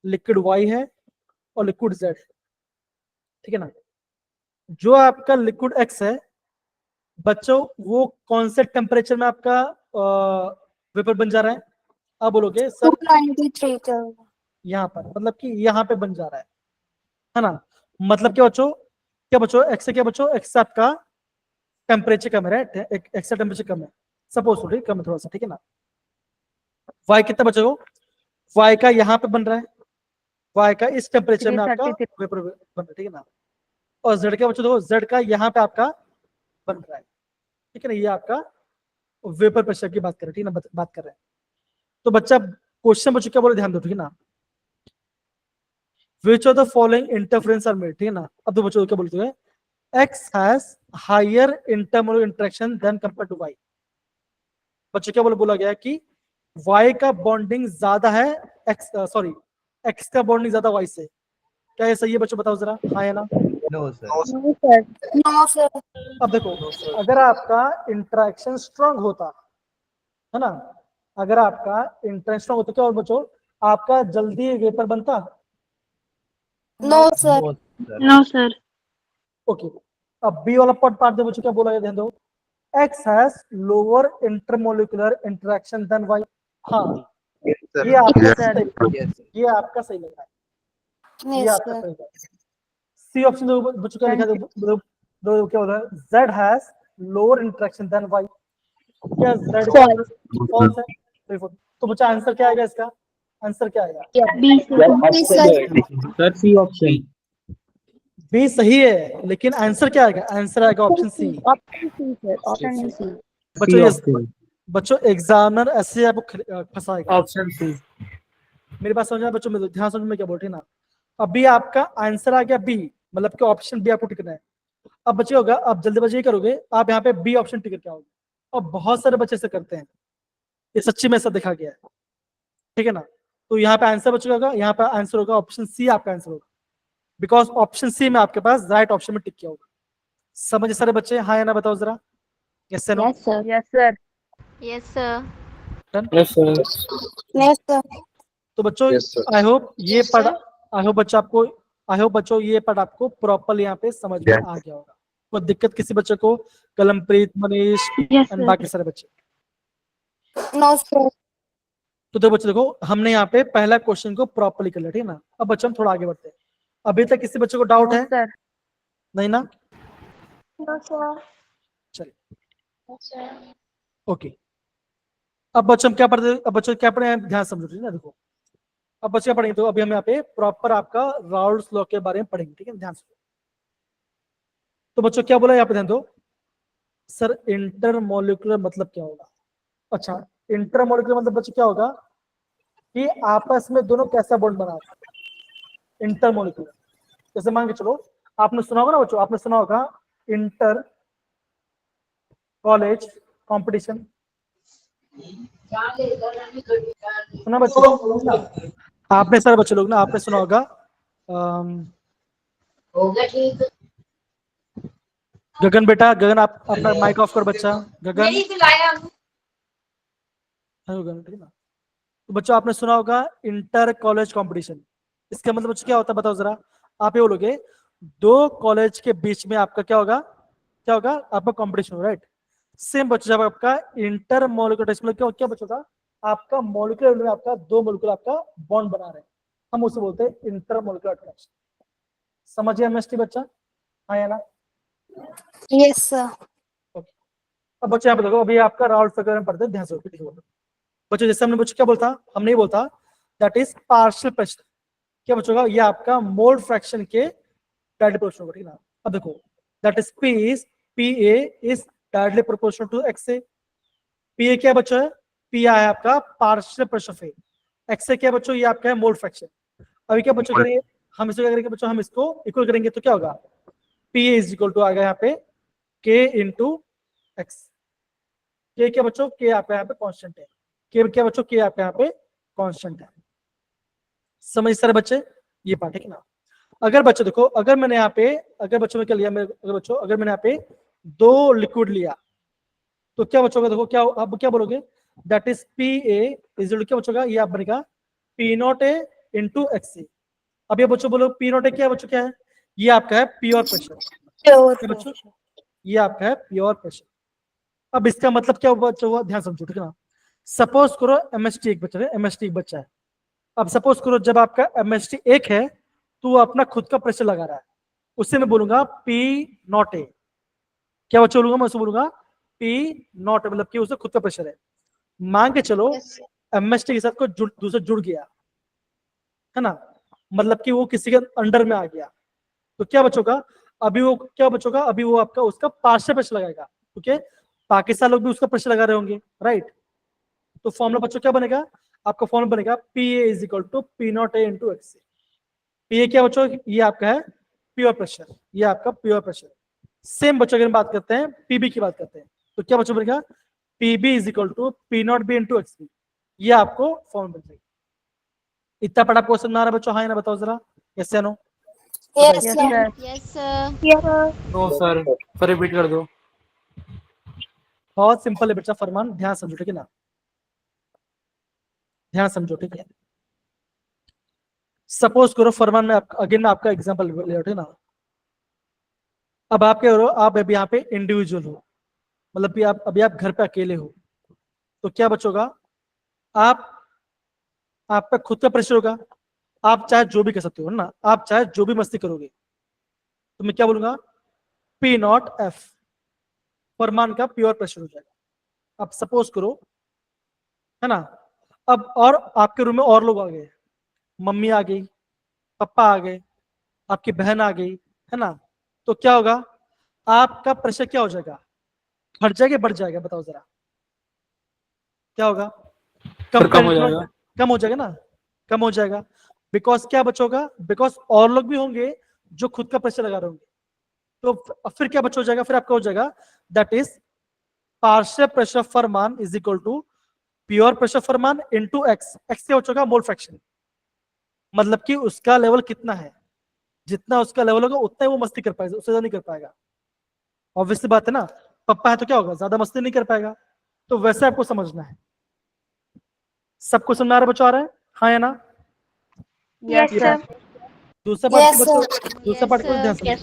S1: लिक्विड वाई है और लिक्विड जेड है, ठीक है ना। जो आपका लिक्विड एक्स है बच्चों, वो कौन से टेम्परेचर में आपका वेपर बन जा रहा है? अब बोलोगे सर
S5: 293 चल रहा है।
S1: यहाँ पर, मतलब कि यहाँ पे बन जा रहा है ना, मतलब क्या बच्चों, क्या बच्चों एक्स से क्या बच्चों, एक्स से आपका टेम्परेचर कम है, राइट? एक्स का टेम्परेचर कम है, सपोज थोड़ी कम है थोड़ा सा, ठीक है ना। वाई कितना बच्चों, वाई का यहाँ पे बन रहा है, वाई का इस टेम्परेचर में आपका
S3: 333.
S1: वेपर बन रहा है, ठीक है ना। और जेड का बच्चों देखो, जेड का यहाँ पे आपका बन रहा है, ठीक है ना। ये आपका वेपर प्रेशर की बात कर रहे हैं, ठीक है ना, बात कर रहे हैं। तो बच्चा क्वेश्चन बच्चों क्या बोले, ध्यान दो, ठीक है ना। Which of the following interference are made, ठीक है ना। अब तो बच्चों क्या बोलते हैं, X has higher intermolecular interaction than compare to Y. बच्चों क्या बोला गया है कि वाई का बॉन्डिंग ज्यादा है एक्स, सॉरी एक्स का बॉन्डिंग ज्यादा वाई से। क्या ये सही है बच्चों? बताओ जरा, हाँ या ना।
S6: No sir.
S3: No, sir.
S5: No sir.
S1: अब देखो, अगर आपका इंटरेक्शन स्ट्रांग होता है ना, अगर आपका इंटरेक्शन स्ट्रांग होता, क्या और बच्चों आपका जल्दी वेपर बनता?
S5: No sir.
S6: No sir.
S3: No, sir.
S1: Okay, अब बी वाला पार्ट दे बच्चों, क्या बोला गया ध्यान दो, X has lower intermolecular interaction than Y. हाँ, ये आपका
S3: Yes, sir.
S1: सही,
S6: यस
S1: ये आपका सही लग रहा है, ये
S5: यस
S1: आपका
S5: सर।
S1: सही लग रहा है। सी ऑप्शन दो बच्चों, क्या लिखा है? दो क्या बोल रहा है, Z has lower interaction than Y. क्या जेड
S3: False.
S1: फॉल्स है? तो बच्चा आंसर क्या आएगा इसका? आंसर क्या आएगा?
S3: B, sir.
S5: B sir.
S6: Sir C option.
S1: B सही है, लेकिन आंसर क्या आएगा? आंसर आएगा option C.
S3: Option C, sir. Option C.
S1: बच्चों ये बच्चों एग्जामिनर ऐसे आपको फंसाएगा।
S4: Option C.
S1: मेरी बात समझना बच्चों, में ध्यान समझ में क्या बोल रही है ना। अभी आपका आंसर आ गया बी, मतलब कि ऑप्शन बी आपको टिकना है। अब बच्चे होगा, आप जल्दीबाजी करोगे, आप यहाँ पे बी ऑप्शन टिकट क्या होगा? अब बहुत सारे बच्चे से करते हैं, ये सच्ची में ऐसा देखा गया है, ठीक है ना। तो यहाँ पे आंसर बच्चों होगा, यहाँ पे आंसर होगा ऑप्शन सी, आपका आंसर होगा, बिकॉज ऑप्शन सी में आपके पास राइट ऑप्शन में टिक किया होगा। समझे सारे बच्चे? हाँ या ना बताओ जरा, yes no.
S3: Yes, sir. Yes, sir.
S2: Yes, sir.
S4: Yes, sir.
S5: Yes sir.
S1: तो बच्चों आई होप ये पढ़, आई होप बच्चा आपको, आई होप बच्चों ये पढ़ आपको प्रॉपरली यहाँ पे समझ में आ गया होगा। कोई दिक्कत किसी बच्चे को? Kalampreet, Manish
S3: Yes,
S1: and
S3: sir.
S1: बाकी सारे बच्चे?
S5: No sir.
S1: तो देखो बच्चों, देखो हमने यहाँ पे पहला क्वेश्चन को प्रॉपरली कर लिया, ठीक है ना। अब बच्चों हम थोड़ा आगे बढ़ते हैं। अभी तक किसी बच्चे को डाउट है?
S3: सर
S1: नहीं ना?
S5: No sir.
S1: चलिए ओके। अब बच्चों हम क्या पढ़ते, अब बच्चों क्या पढ़े हैं, ध्यान समझो, ठीक है ना? देखो अब बच्चे क्या पढ़ेंगे, तो अभी हम यहाँ पे प्रॉपर आपका राउल्स लॉ के बारे में पढ़ेंगे, ठीक है, ध्यान से। तो बच्चों क्या बोला यहाँ पे, ध्यान दो सर, इंटरमोलिकुलर मतलब क्या होगा? अच्छा, इंटरमोलिकुलर मतलब बच्चों क्या होगा कि आपस में दोनों कैसा बॉन्ड बना है, इंटरमोलिकुलर। जैसे मान के चलो, आपने सुना होगा ना बच्चों, आपने सुना होगा इंटर कॉलेज कंपटीशन, सुना बच्चों? आपने सारे बच्चे लोग ना, आपने सुना होगा गगन बेटा, गगन आप अपना माइक ऑफ कर बच्चा, गगन। हेलो गगन, ठीक है ना? तो बच्चों आपने सुना होगा इंटर कॉलेज कंपटीशन। इसका मतलब बच्चों क्या होता है बताओ जरा? आप ये बोलोगे दो कॉलेज के बीच में आपका क्या होगा, क्या होगा आपका कंपटीशन, राइट? सेम बच्चों जब आपका इंटर मॉलिक्यूलर टेस्ट, मतलब क्या बच्चों का आपका मॉलिक्यूलर में आपका दो मॉलिक्यूल आपका बॉन्ड बना रहे हैं, हम उसे बोलते हैं इंटर मॉलिक्यूलर अट्रैक्शन। समझिए एमएसटी बच्चा, हाँ या ना?
S5: Yes sir.
S1: अब बच्चे यहाँ पे देखो, अभी आपका राउल्ट फिगर में पढ़ते हैं, ध्यान से बच्चों। जैसे हमने बच्चों क्या बोलता, हम नहीं बोलता दैट इज पार्शियल प्रेशर, क्या बच्चों का ये आपका मोल फ्रैक्शन के डायरेक्टली प्रोपोर्शनल होगा, ठीक है ना? अब देखो that is P A is directly proportional to X A. P A क्या बच्चों है? पी है आपका partial pressure of A, X A क्या बच्चों, ये आपका है मोल फ्रैक्शन। अभी क्या बच्चों करेंगे हम, इसको क्या करेंगे बच्चों, हम इसको इक्वल करेंगे तो क्या होगा, P A is equal to आ गया यहाँ पे के इंटू एक्स। के क्या बच्चों, के आपका यहाँ पे कांस्टेंट है, के क्या बच्चों, के आपका यहाँ पे कांस्टेंट है। समझ सारे बच्चे ये पार्ट, ठीक है ना? अगर बच्चों देखो, अगर मैंने यहाँ पे, अगर बच्चों में क्या लिया, अगर बच्चों अगर मैंने यहाँ पे दो लिक्विड लिया, तो क्या बच्चों का देखो, क्या आप क्या बोलोगे, that is P A is क्या बच्चों का, ये आप बनेगा P not A into X A. अब ये बच्चों बोलो पी नॉट ए क्या है बच्चों, क्या है? ये आपका है प्योर प्रेशर, क्या बच्चों? ये आपका है प्योर प्रेशर। अब इसका मतलब क्या हुआ बच्चों, ध्यान समझो, ठीक है ना? सपोज करो एमएसटी एक बच्चा है, एमएसटी एक बच्चा है। अब सपोज करो जब आपका एमएसटी एक है तो वो अपना खुद का प्रेशर लगा रहा है, उससे मैं बोलूंगा पी नॉट ए, क्या बच्चों बोलूंगा मैं, उसको बोलूंगा पी नॉट ए, मतलब कि उससे खुद का प्रेशर है। मान के चलो एमएसटी के साथ कोई दूसरा जुड़ गया है ना, मतलब कि वो किसी के अंडर में आ गया, तो क्या बचोगा, अभी वो क्या बचोगा, अभी वो आपका उसका पार्शियल प्रेशर लगाएगा, क्योंकि पाकिस्तान लोग भी उसका प्रेशर लगा रहे होंगे, राइट? तो फॉर्मूला बच्चों क्या बनेगा, आपका फॉर्मूला बनेगा P A is equal to P not A into X. P A क्या बच्चों, ये आपका है प्योर प्रेशर, ये आपका प्योर प्रेशर। सेम बच्चों की बात करते हैं, पीबी की बात करते हैं, तो क्या बच्चों बनेगा, P B is equal to P not B into X B, ये आपको फॉर्मूला बन जाएगा। इतना पढ़ा आपको समझ आ रहा है बच्चों, हाँ या ना बताओ जरा, यस या no?
S5: Yes
S3: yes
S5: sir.
S3: Sir.
S2: Yes sir.
S4: No sir, फिर रिपीट कर दो।
S1: बहुत सिंपल है बच्चा, फरमान ध्यान समझो, ठीक है ना? ध्यान समझो, ठीक है? सपोज करो फरमान में अगेन मैं आपका एग्जांपल ले रहा हूं, ठीक है ना? अब आप क्या करो, आप अभी यहाँ पे इंडिविजुअल हो, मतलब कि आप अभी आप घर पे अकेले हो, तो क्या बचोगा, आप पे खुद का प्रेशर होगा, आप चाहे जो भी कर सकते हो ना, आप चाहे जो भी मस्ती करोगे, तो मैं क्या बोलूंगा, पी नॉट एफ, फरमान का प्योर प्रेशर हो जाएगा। अब सपोज करो, है ना, अब और आपके रूम में और लोग आ गए, मम्मी आ गई, पापा आ गए, आपकी बहन आ गई, है ना, तो क्या होगा, आपका प्रेशर क्या हो जाएगा, घट जाएगा बढ़ जाएगा, बताओ जरा क्या होगा?
S4: फिर कम हो जाएगा।
S1: कम हो जाएगा ना, कम हो जाएगा, बिकॉज क्या बचोगा, बिकॉज और लोग भी होंगे जो खुद का प्रेशर लगा रहे होंगे, तो फिर क्या बच हो जाएगा, फिर आपका हो जाएगा दैट इज पार्शियल प्रेशर फरमान is equal to pure pressure फरमान इनटू एक्स। एक्स क्या बचोगा, मोल फ्रैक्शन, मतलब कि उसका लेवल कितना है, जितना उसका लेवल होगा उतना ही वो मस्ती कर पाएगा, उससे ज्यादा नहीं कर पाएगा। ऑब्वियसली बात है ना, पप्पा है तो क्या होगा, ज्यादा मस्ती नहीं कर पाएगा, तो वैसे आपको समझना है। सबको समझ आ रहा है बच्चों, आ रहा है, हाँ या ना?
S3: Yes sir.
S1: दूसरा पार्ट
S5: Yes,
S1: बच्चों,
S5: sir.
S1: दूसरा पार्ट को ध्यान से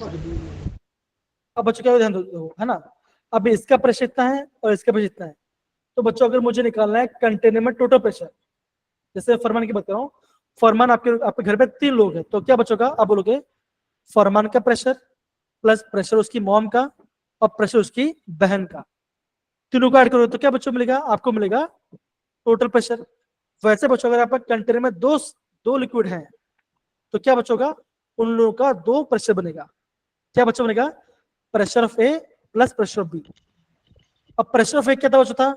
S1: अब बच्चों क्या ध्यान दो, है ना? अब इसका प्रेशर इतना है और इसका प्रेशर इतना है, तो बच्चों अगर मुझे निकालना है कंटेनर में टोटल प्रेशर, जैसे फरमान की बात कर रहा हूँ, फरमान आपके घर पे 3 लोग हैं, तो क्या बचेगा? आप बोलोगे फरमान का प्रेशर प्लस प्रेशर उसकी मॉम का और प्रेशर उसकी बहन का, तीनों को ऐड करोगे तो क्या बच्चों मिलेगा? आपको मिलेगा टोटल प्रेशर। वैसे बच्चों अगर आपका कंटेनर में दो लिक्विड हैं तो क्या बचोगा? उन लोगों का 2 प्रेशर बनेगा। क्या बच्चों बनेगा? Pressure of A plus pressure of B. अब प्रेशर ऑफ ए क्या था बच्चों? था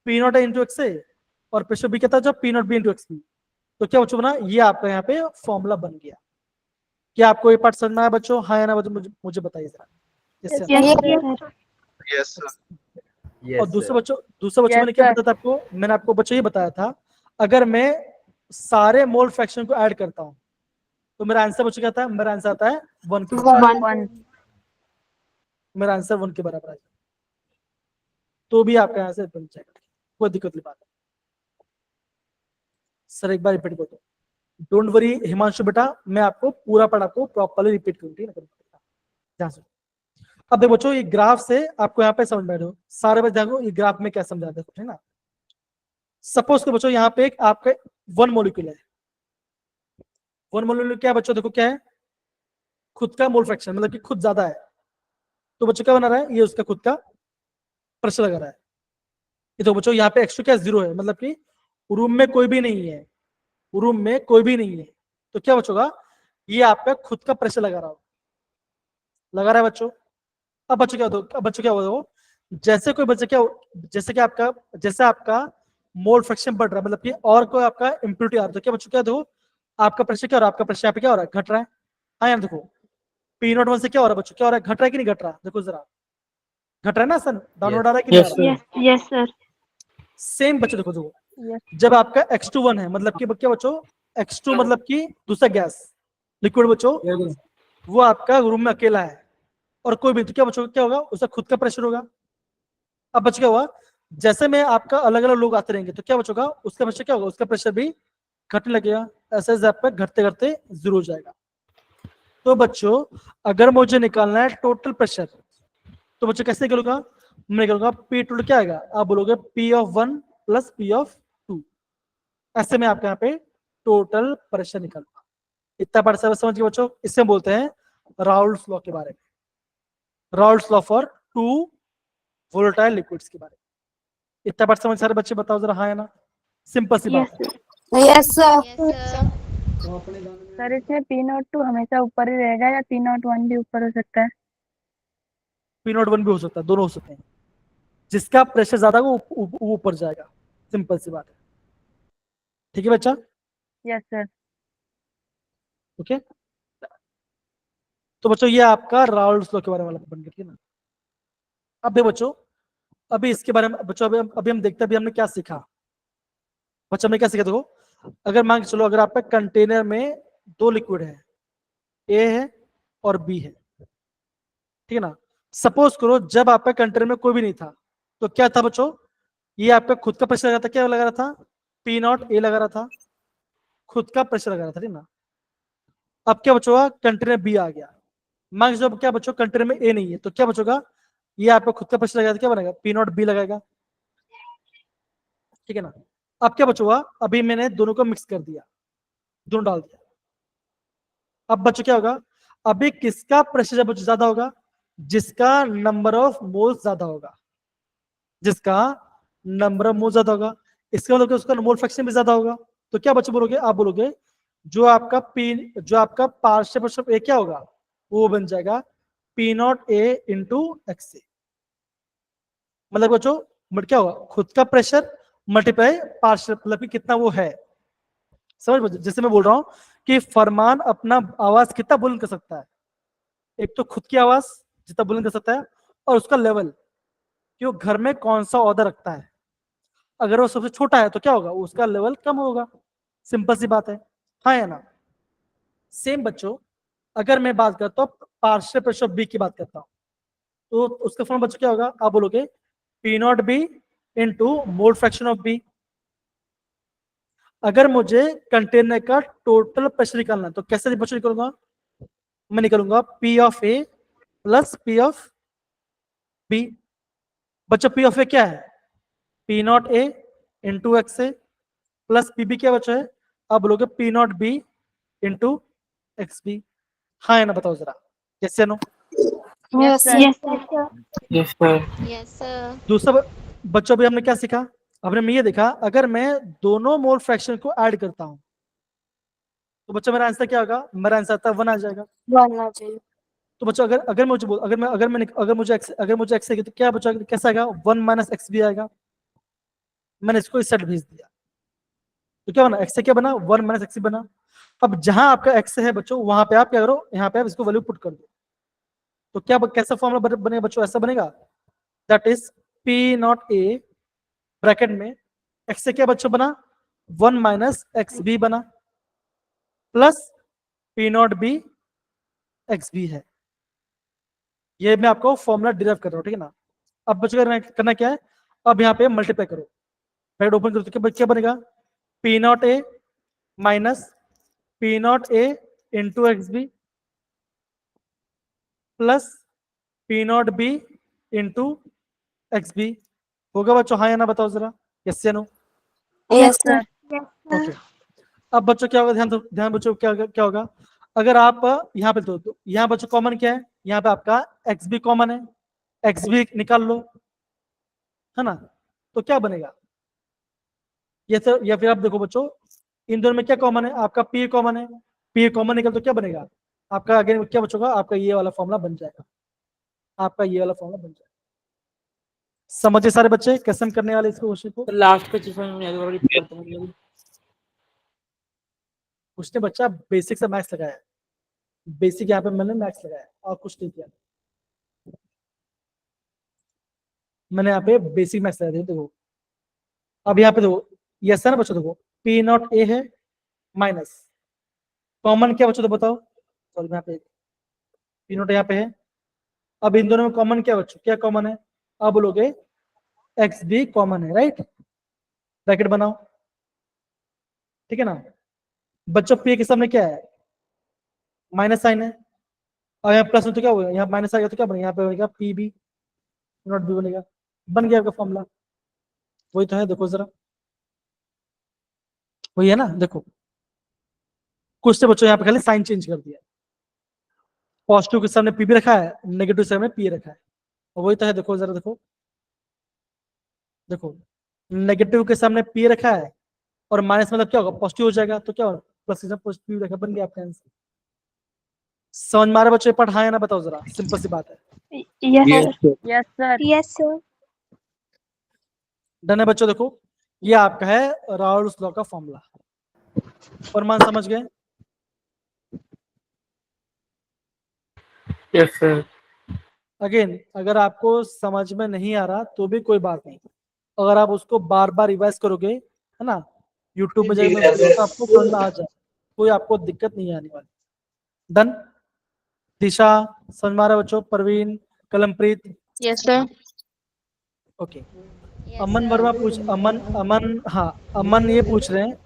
S1: P not A into X A, और प्रेशर बी क्या था? जो P not B into X B. तो क्या बच्चों बना? ये आपका यहाँ पे फॉर्मूला बन गया। क्या आपको ये पार्ट समझ में आया बच्चों? हाँ या ना बच्चों? मुझे बताइए जरा। इससे
S6: यस सर।
S1: और दूसरे बच्चों मैंने क्या बताया था आपको? मैंने आपको बच्चों ये बताया था, अगर मैं सारे मोल फ्रैक्शन को ऐड करता हूं तो मेरा आंसर बच्चों क्या था? मेरा आंसर आता है 1 के बराबर। मेरा आंसर 1 के बराबर आ जाए तो भी आपका आंसर बन जाएगा, कोई दिक्कत नहीं बात है। सर एक बार रिपीट कर दो। डोंट वरी हिमांशु बेटा, मैं आपको पूरा पढ़ा को प्रॉपर्ली रिपीट करूंगी ना। ध्यान से अब देखो बच्चों, ये ग्राफ से आपको यहाँ पे समझ में आ रहा हो सारे बच्चे, देखो ये ग्राफ में क्या समझाते हैं ना। सपोज के बच्चों यहाँ पे एक आपका 1 मॉलिक्यूल है। 1 मॉलिक्यूल क्या है बच्चों? देखो क्या है? खुद का मोल फ्रैक्शन, मतलब कि खुद ज्यादा है। तो बच्चों क्या बना रहा है? ये उसका खुद का प्रेशर लगा रहा है। ये तो बच्चों यहाँ पे x2 क्या 0 है, मतलब कि रूम में कोई भी नहीं है। रूम में कोई भी नहीं है तो क्या बच्चों? ये आपका खुद का प्रेशर लगा रहा है बच्चों। अब बच्चों क्या होता है? अब बच्चों क्या होगा? वो जैसे कोई बच्चा क्या, जैसे आपका मोल फ्रैक्शन बढ़ रहा है, मतलब कि और कोई आपका इम्प्योरिटी आ रहा है, तो क्या बच्चों क्या देखो आपका प्रेशर क्या हो रहा है? आपका प्रेशर यहाँ पे क्या हो रहा है? घट रहा है। हाँ यार देखो P0 1 से क्या हो रहा है बच्चों? क्या हो रहा है? घट रहा है कि नहीं घट रहा? देखो जरा, घट रहा है ना सर? डाउनवर्ड आ रहा है कि नहीं आ रहा?
S3: Yes sir.
S1: सेम बच्चों देखो जब आपका x2 1 है, मतलब कि क्या बच्चों? x2 मतलब कि दूसरा गैस लिक्विड बच्चों, वो आपका रूम में अकेला है और कोई भी, तो क्या बच्चों क्या होगा? उसका खुद का प्रेशर होगा। अब बच्चों क्या हुआ? जैसे में आपका अलग अलग लोग आते रहेंगे तो क्या बच्चों? उसका प्रेशर क्या होगा? उसका प्रेशर भी घटने लगेगा। ऐसे आपका घटते घटते 0 हो जाएगा। तो बच्चों अगर मुझे निकालना है टोटल प्रेशर तो बच्चों कैसे निकालूंगा? मैं निकालूंगा P टोटल क्या आएगा? आप बोलोगे P(1) + P(2). ऐसे में आपके यहाँ पे टोटल प्रेशर निकलूंगा। इतना पार्ट समझ गए बच्चों? इससे बोलते हैं राउल्स लॉ के बारे में, Raoult's law for 2 volatile liquids के बारे में। इतना पार्ट समझ सारे बच्चे? बताओ जरा हाँ या ना? सिंपल सी बात है।
S5: Yes sir.
S3: सर इसमें P02 हमेशा ऊपर ही रहेगा या P01 भी ऊपर हो सकता है?
S1: P0 1 भी हो सकता है, दोनों हो सकते हैं। जिसका प्रेशर ज्यादा वो ऊपर जाएगा, सिंपल सी बात है। ठीक है बच्चा?
S3: Yes sir.
S1: ओके तो बच्चों ये आपका राउल्स लॉ के बारे में वाला बन गया, ठीक है ना? अब देखो बच्चों, अभी इसके बारे में बच्चों अभी हम देखते हैं अभी हमने क्या सीखा। बच्चों हमने क्या सीखा? देखो अगर मान के चलो, अगर आपका कंटेनर में 2 लिक्विड है, ए है और बी है, ठीक है ना? सपोज करो जब आपका कंटेनर में कोई भी नहीं था तो क्या था बच्चों? ये आपका खुद का प्रेशर लगा था। क्या लगा रहा था? P0 ए लगा रहा था, खुद का प्रेशर लगा रहा था, ठीक ना? अब क्या बचोगा? कंटेनर बी आ गया। मान लो क्या बच्चों कंटेनर में ए नहीं है तो क्या बचोगा? ये आपका खुद का प्रेशर लगाया, क्या बनेगा? P0 बी लगाएगा, ठीक है ना? अब क्या बचोगा? अभी मैंने दोनों को मिक्स कर दिया, दोनों डाल दिया। अब बच्चों क्या होगा? अभी किसका प्रेशर जब ज्यादा होगा? जिसका नंबर ऑफ मोल्स ज्यादा होगा, जिसका नंबर ऑफ मोल ज्यादा होगा। इसका मतलब उसका मोल फ्रैक्शन भी ज्यादा होगा। तो क्या बच्चे बोलोगे? आप बोलोगे जो आपका पार्शियल प्रेशर ए क्या होगा? वो बन जाएगा P0 A इंटू एक्स ए। मतलब बच्चों क्या होगा? खुद का प्रेशर मल्टीप्लाई पार्शियल, मतलब कि कितना वो है। समझ बच्चों? जैसे मैं बोल रहा हूँ कि फरमान अपना आवाज कितना बुलंद कर सकता है, एक तो खुद की आवाज जितना बुलंद कर सकता है और उसका लेवल कि वो घर में कौन सा ऑर्डर रखता है। अगर वो सबसे छोटा है तो क्या होगा? उसका लेवल कम होगा। सिंपल सी बात है। हाँ या ना? सेम बच्चों अगर मैं बात करता हूँ पार्शियल प्रेशर बी की बात करता हूँ तो उसका फॉर्म बच्चों क्या होगा? आप बोलोगे P0 B into mole fraction of B. अगर मुझे कंटेनर का टोटल प्रेशर निकालना है तो कैसे बच्चों निकालूंगा? मैं निकालूंगा P of A plus P of B. बच्चों P ऑफ ए क्या है? P0 A into X A plus P B क्या बच्चों है? अब बोलोगे P not B into X B. हाँ या ना बताओ जरा, यस या no.
S3: Yes, sir.
S5: Yes,
S7: Yes, sir.
S2: Yes sir.
S1: दूसरा बच्चों भी हमने क्या सीखा, हमने ये देखा अगर मैं दोनों मोल फ्रैक्शन को ऐड करता हूं तो बच्चों मेरा आंसर क्या होगा, मेरा आंसर आता है 1 आ जाएगा।
S5: बनना चाहिए।
S1: तो बच्चों अगर मुझे बोल अगर मुझे एक्स तो क्या बच्चों कैसा आएगा, 1 माइनस एक्स भी आएगा। मैंने इसको इस साइड भेज दिया तो क्या बना, एक्स से क्या बना, 1 माइनस एक्स बना। अब जहां आपका एक्स है बच्चों वहां पे आप क्या करो, यहाँ पे आप इसको वैल्यू पुट कर दो। तो क्या कैसा फॉर्मूला बनेगा बच्चों, ऐसा बनेगा, that is P not A bracket में एक्स से क्या बच्चों बना, 1 माइनस एक्स बी बना, plus P not B X B है। ये मैं आपको फॉर्मूला डिराइव कर रहा हूँ, ठीक है ना। अब बच्चों करना क्या है, अब यहाँ पे मल्टीप्लाई करो, ब्रैकेट ओपन करो तो क्या बनेगा, P not A minus P not A into X B plus P not B into X B. होगा बच्चों हाँ या ना बताओ जरा, यस या नो।
S5: Yes, sir.
S1: ओके अब बच्चों क्या होगा, ध्यान बच्चों क्या होगा, अगर आप यहाँ पे तो यहाँ बच्चों कॉमन क्या है, यहाँ पे आपका एक्स भी कॉमन है, एक्स भी निकाल लो, है ना। तो क्या बनेगा, ये तो या फिर आप देखो बच्चों इन दोनों में क्या कॉमन है, आपका पी कॉमन है, पी कॉमन निकल तो क्या बनेगा आपका, आगे क्या बचोगा, आपका ये वाला फॉर्मूला बन जाएगा, आपका ये वाला फॉर्मूला बन जाएगा। समझे सारे बच्चे कैसे हम करने वाले इसको क्वेश्चन को।
S4: लास्ट पे चीज समझ में नहीं आ रही, रिपीट करता हूँ।
S1: उसने बच्चा बेसिक से मैथ्स लगाया है, बेसिक यहाँ पे मैंने मैथ्स लगाया और कुछ नहीं किया, मैंने यहाँ पे बेसिक मैथ्स लगाया, देखो अब यहाँ पे देखो यस है ना बच्चों, देखो पी नॉट ए है माइनस कॉमन क्या बच्चों तो बताओ, सॉरी यहाँ पे पी नॉट यहाँ पे है, अब इन दोनों में कॉमन क्या बच्चों, क्या कॉमन है, अब बोलोगे एक्स भी कॉमन है, राइट, ब्रैकेट बनाओ, ठीक है ना। बच्चों पी के सामने क्या है, माइनस साइन है, और यहाँ प्लस में तो क्या होगा, यहाँ माइनस आ गया तो क्या बनेगा, यहाँ पे बनेगा पी बी नॉट बी बनेगा, बन गया आपका फॉर्मूला। वही तो है, देखो जरा वही है ना, देखो कुछ तो बच्चों यहाँ पे खाली साइन चेंज कर दिया, पॉजिटिव के सामने पी भी रखा है, नेगेटिव के सामने पी रखा है, और वही तो है, देखो जरा देखो देखो नेगेटिव के सामने पी रखा है और माइनस मतलब क्या होगा, पॉजिटिव हो जाएगा, तो क्या होगा प्लस के सामने पॉजिटिव रखा, बन गया आपका आंसर। समझ में आ रहा है बच्चों, पढ़ हाँ या ना बताओ जरा, सिंपल सी बात है।
S3: Yes,
S6: Yes,
S3: sir.
S6: sir.
S3: Yes, sir.
S5: Yes, sir.
S1: Done है बच्चों, देखो ये आपका है राउल्स लॉ का फॉर्मूला, प्रमाण समझ गए।
S4: Yes sir.
S1: अगेन अगर आपको समझ में नहीं आ रहा तो भी कोई बात नहीं, अगर आप उसको बार बार रिवाइज करोगे, है ना, यूट्यूब में जाकर तो आपको समझ में आ जाए, कोई आपको दिक्कत नहीं आने वाली। डन, दिशा समझ में आ रहा है बच्चों, परवीन, कलमप्रीत,
S3: Yes, sir.
S1: ओके। अमन वर्मा पूछ अमन हाँ अमन ये पूछ रहे हैं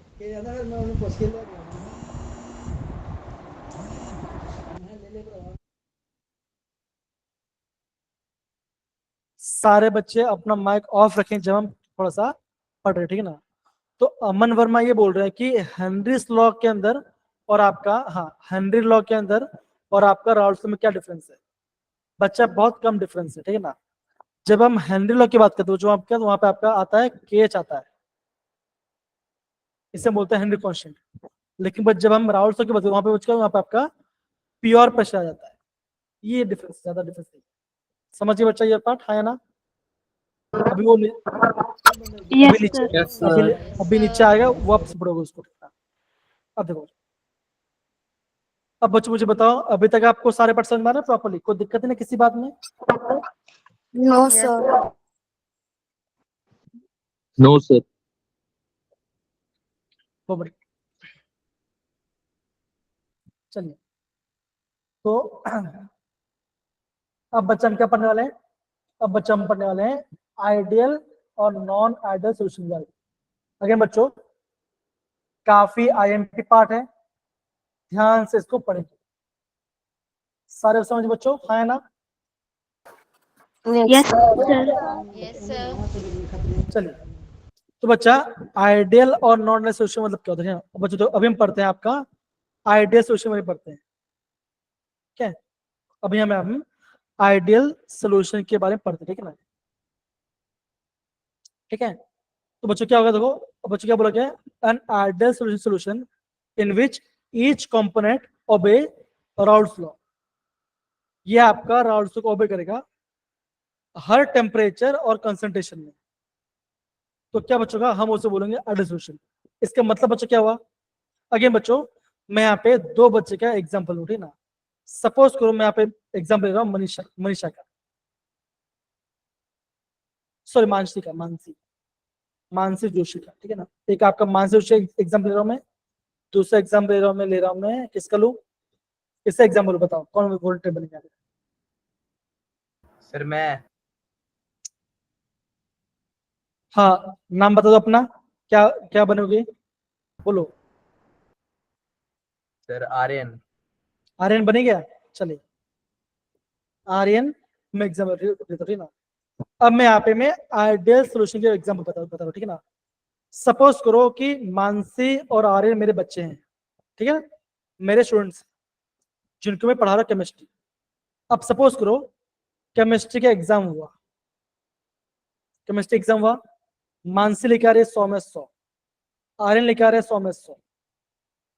S1: सारे बच्चे अपना माइक ऑफ रखें जब हम थोड़ा सा पढ़ रहे, ठीक है ना। तो अमन वर्मा ये बोल रहे हैं कि हेनरीज लॉ के अंदर और आपका, हाँ हेनरी लॉ के अंदर और आपका राउल्स में क्या डिफरेंस है। बच्चा बहुत कम डिफरेंस है, ठीक है ना। जब हम हेनरी लॉ की बात करते हैं जो आपका वहां पे आपका आता है केएच आता है, इसे बोलते हैं हेनरी कांस्टेंट। लेकिन जब हम राउल्स लॉ की बात करते हैं वहां पे आपका प्योर प्रेशर आ जाता है, ये डिफरेंस, ज्यादा डिफरेंस नहीं। समझिए बच्चा ये पार्ट, हाँ या ना। अभी वो
S3: Yes, sir.
S4: यस
S1: अभी
S4: सर।
S1: अभी नीचे आएगा वो आप पढ़ोगे उसको। अब देखो, अब बच्चों मुझे बताओ अभी तक आपको सारे पार्ट समझ में आ रहे हैं प्रॉपर्ली, कोई दिक्कत नहीं किसी बात में।
S5: No,
S3: Yes,
S5: sir.
S6: No, sir.
S1: वो बढ़िया। चलिए तो अब बच्चा हम क्या पढ़ने वाले हैं, अब बच्चा हम पढ़ने वाले हैं आइडियल और नॉन आइडियल सोल्यूशन वाले। अगेन बच्चों काफी आईएमपी पार्ट है, ध्यान से इसको पढ़ेंगे सारे समझ बच्चों, हाँ या ना।
S3: Yes, sir.
S2: Yes sir.
S1: चलिए तो बच्चा आइडियल और नॉन आइडियल सोल्यूशन मतलब क्या होता है? बच्चों तो अभी हम पढ़ते हैं आपका आइडियल सोल्यूशन में पढ़ते हैं, ठीक है? अभी हम आइडियल सोल्यूशन के बारे में पढ़ते हैं, ठीक है ना? ठीक है, तो बच्चों क्या होगा देखो, बच्चों क्या बोला गया, an ideal solution in which each component obey Raoult's law. ये आपका राउल्स लॉ को ओबे करेगा हर टेम्परेचर और कंसंट्रेशन में। तो क्या बच्चों का हम उसे बोलेंगे आइडियल सोल्यूशन। इसका मतलब बच्चों क्या हुआ, अगेन बच्चों मैं यहाँ पे दो बच्चे का एग्जाम्पल लूँ, ठीक ना? सपोज करो मैं यहाँ पे एग्जाम्पल ले रहा हूँ मनीषा का, सॉरी मानसी जोशी का, ठीक है ना? एक आपका मानसी जोशी एग्जाम्पल ले रहा हूँ मैं, दूसरा एग्जाम्पल ले रहा हूँ मैं किसका लूँ? इससे एग्जाम्पल बताओ कौन वोल्टेज बनेगा?
S6: सर मैं
S1: हाँ नाम बता दो अपना, क्या क्या बनोगे बोलो।
S6: सर आर्यन।
S1: आर्यन बने गया, चलिए आर्यन मैं एग्जाम्पल देता हूँ, ठीक ना? अब मैं यहाँ पे मैं आइडियल सोल्यूशन के एग्जाम्पल बता रहा हूँ, ठीक है ना? सपोज करो कि मानसी और आर्यन मेरे बच्चे हैं, ठीक है, मेरे स्टूडेंट्स जिनको मैं पढ़ा रहा हूँ केमिस्ट्री। अब सपोज करो केमिस्ट्री का एग्जाम हुआ, मानसी लेके आ रही है 100 में 100, आर्यन लेके आ रहे हैं 100 में 100।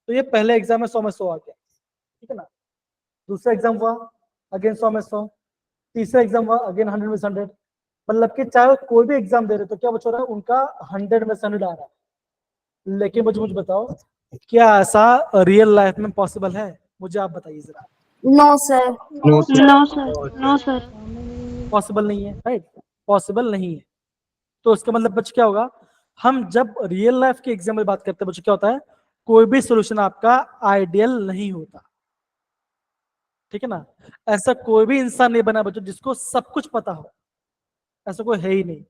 S1: तो ये पहले एग्जाम में 100 में 100 आ गया, ठीक है ना? दूसरा एग्जाम हुआ अगेन 100 में 100, तीसरा एग्जाम हुआ अगेन 100 में 100। मतलब कि चाहे वो कोई भी एग्जाम दे रहे तो क्या बच्चों रहा है उनका 100 में 100 आ रहा है। लेकिन मुझे बताओ क्या ऐसा रियल लाइफ में पॉसिबल है? मुझे आप बताइए जरा।
S5: No sir.
S6: No sir.
S3: No sir, no sir.
S1: Possible नहीं है, राइट? पॉसिबल नहीं है। तो इसका मतलब बच्चे क्या होगा, हम जब रियल लाइफ के एग्जाम में बात करते हैं बच्चे क्या होता है, कोई भी सोल्यूशन आपका आइडियल नहीं होता, ठीक है ना? ऐसा कोई भी इंसान नहीं बना बच्चों जिसको सब कुछ पता हो, ऐसा कोई है ही नहीं।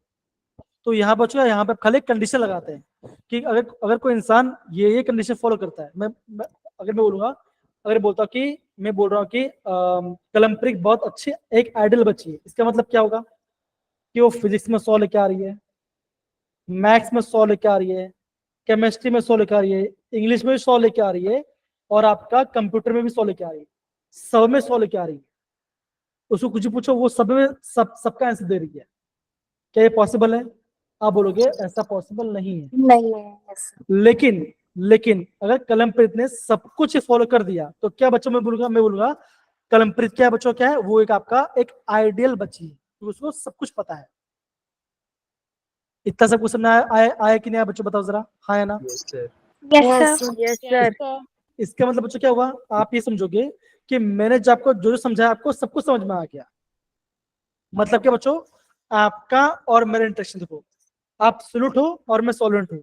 S1: तो यहाँ बच्चों यहाँ पे खाली कंडीशन लगाते हैं कि अगर अगर कोई इंसान ये कंडीशन फॉलो करता है, अगर मैं बोलूंगा, अगर बोलता हूँ कि मैं बोल रहा हूँ कि कलमप्रिक बहुत अच्छी एक आइडियल बच्ची है, इसका मतलब क्या होगा कि वो फिजिक्स में 100 लेके आ रही है, मैथ्स में 100 लेके आ रही है, केमिस्ट्री में 100 लेके आ रही है, इंग्लिश में भी 100 लेके आ रही है, और आपका कंप्यूटर में भी 100 लेके आ रही है, सब में 100 लेके आ रही है। उसको कुछ पूछो वो सब में सबका आंसर दे रही है। क्या ये पॉसिबल है? आप बोलोगे ऐसा पॉसिबल नहीं है।
S5: नहीं है ऐसा।
S1: लेकिन अगर कलमप्रीत ने सब कुछ फॉलो कर दिया तो क्या बच्चों में बोलूंगा कलमप्रीत क्या बच्चों क्या है, वो एक आपका एक आइडियल बच्ची है, तो उसको सब कुछ पता है। इतना सब कुछ समझ आया कि नहीं आया बच्चों, बताओ जरा, हाँ या ना?
S6: Yes sir.
S3: Yes sir.
S5: Yes
S3: sir.
S1: इसका मतलब बच्चों क्या हुआ, आप ये समझोगे कि मैंने जो आपको जो समझाया आपको सब कुछ समझ में आ गया। मतलब क्या बच्चों, आपका और मेरा इंटरेक्शन देखो, आप सोल्यूट हो और मैं सॉल्वेंट हूँ,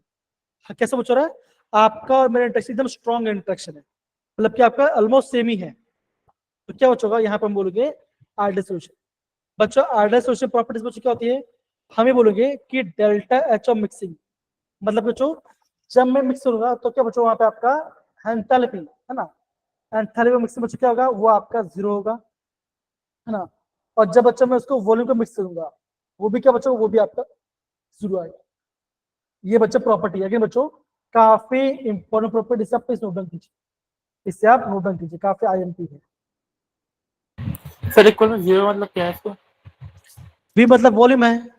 S1: कैसे बच्चों रहा है? आपका और मेरा इंटरेक्शन एकदम स्ट्रॉन्ग इंटरेक्शन है, मतलब कि आपका ऑलमोस्ट सेम ही है। तो क्या बच्चों का यहाँ पर हम बोलोगे आइडियल सोल्यूशन। बच्चों आइडियल सोल्यूशन प्रॉपर्टीज बच्चों क्या होती है, हम ये बोलोगे कि डेल्टा एच ऑफ मिक्सिंग, मतलब बच्चों जब मैं मिक्स करूंगा तो क्या बच्चों वहां पे आपका एंथैल्पी है ना, एंथैल्पी मिक्सिंग बच्चों क्या होगा, वो आपका 0 होगा, है ना? और जब बच्चों मैं उसको वॉल्यूम को मिक्स करूंगा वो भी क्या बच्चों, वो भी आपका 0 आएगा। ये बच्चों प्रॉपर्टी है, बच्चों काफी इंपॉर्टेंट प्रॉपर्टी, सब पे नोट डाउन कीजिए, इससे आप नोट डाउन कीजिए, काफी आईएमपी है।
S8: सर इक्वल में 0 मतलब क्या है इसको?
S1: वी मतलब वॉल्यूम है,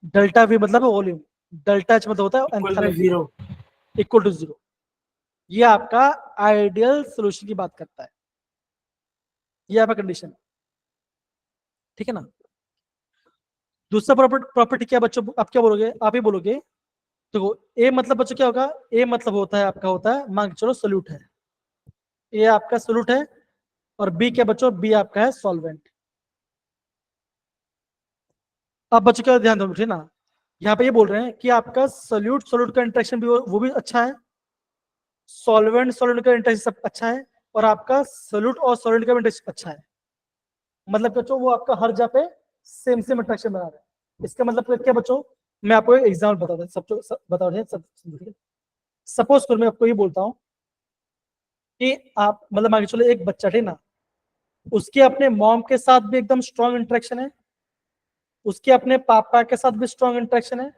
S1: डेल्टा वी मतलब वॉल्यूम, डेल्टा एच मतलब होता है
S8: इक्वल में
S1: एंथैल्पी
S8: 0।
S1: Equal to 0। ये आपका आइडियल सोल्यूशन की बात करता है, ये आपका कंडीशन, ठीक है ना? दूसरा प्रॉपर्टी क्या बच्चों, आप क्या बोलोगे, आप ही बोलोगे। तो ए मतलब बच्चों क्या होगा, ए मतलब होता है आपका होता है मान के चलो सोल्यूट है, ए आपका सोल्यूट है, और बी क्या बच्चों, बी आपका है सॉल्वेंट। अब बच्चों क्या ध्यान दो, ठीक है ना? यहाँ पे ये बोल रहे हैं कि आपका सोल्यूट सोल्यूट का इंटरेक्शन भी वो भी अच्छा है, सॉल्वेंट सॉल्वेंट का इंटरेक्शन सब अच्छा है, और आपका सोल्यूट और सॉल्वेंट का इंटरेक्शन अच्छा है। मतलब बच्चों वो आपका हर जगह पे सेम सेम इंटरेक्शन बना रहे हैं। इसका मतलब क्या बच्चों, मैं आपको एक एग्जाम्पल बता दें, बता रहे हैं। सपोज करो मैं आपको ये बोलता हूँ कि आप मतलब आगे चलो एक बच्चा है ना, उसके अपने मॉम के साथ भी एकदम स्ट्रॉन्ग इंटरेक्शन है, उसके अपने पापा के साथ भी स्ट्रॉन्ग इंटरेक्शन है,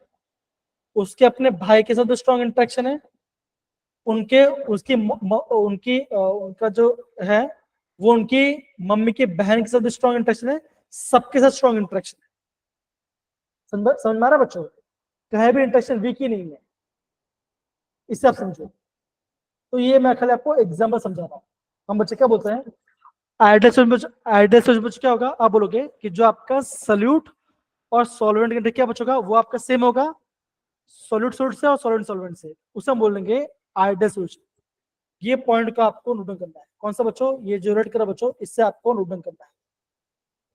S1: उसके अपने भाई के साथ स्ट्रॉन्ग इंटरेक्शन है, उनके उसकी उनकी उनका जो है वो उनकी मम्मी की बहन के साथ स्ट्रॉन्ग इंटरेक्शन है, सबके साथ स्ट्रॉन्ग इंटरेक्शन है। समझ में आ रहा है बच्चों? कहीं भी इंटरेक्शन वीक ही नहीं है, इससे आप समझो। तो ये मैं खाली आपको एग्जाम्पल समझा रहा हूँ। हम बच्चे क्या बोलते हैं, आइडियल सोल्यूशन बच्चों क्या होगा, आप बोलोगे कि जो आपका सल्यूट और सॉल्वेंट का क्या बचोगा, वो आपका सेम होगा सॉल्यूट सॉल्यूट से और सॉल्वेंट सॉल्वेंट से, उसे हम बोलेंगे आइडियल सोल्यूशन। ये पॉइंट का आपको नोट डाउन करना है। कौन सा बच्चों? ये जो रेड करा बच्चों, इससे आपको नोट डाउन करना है।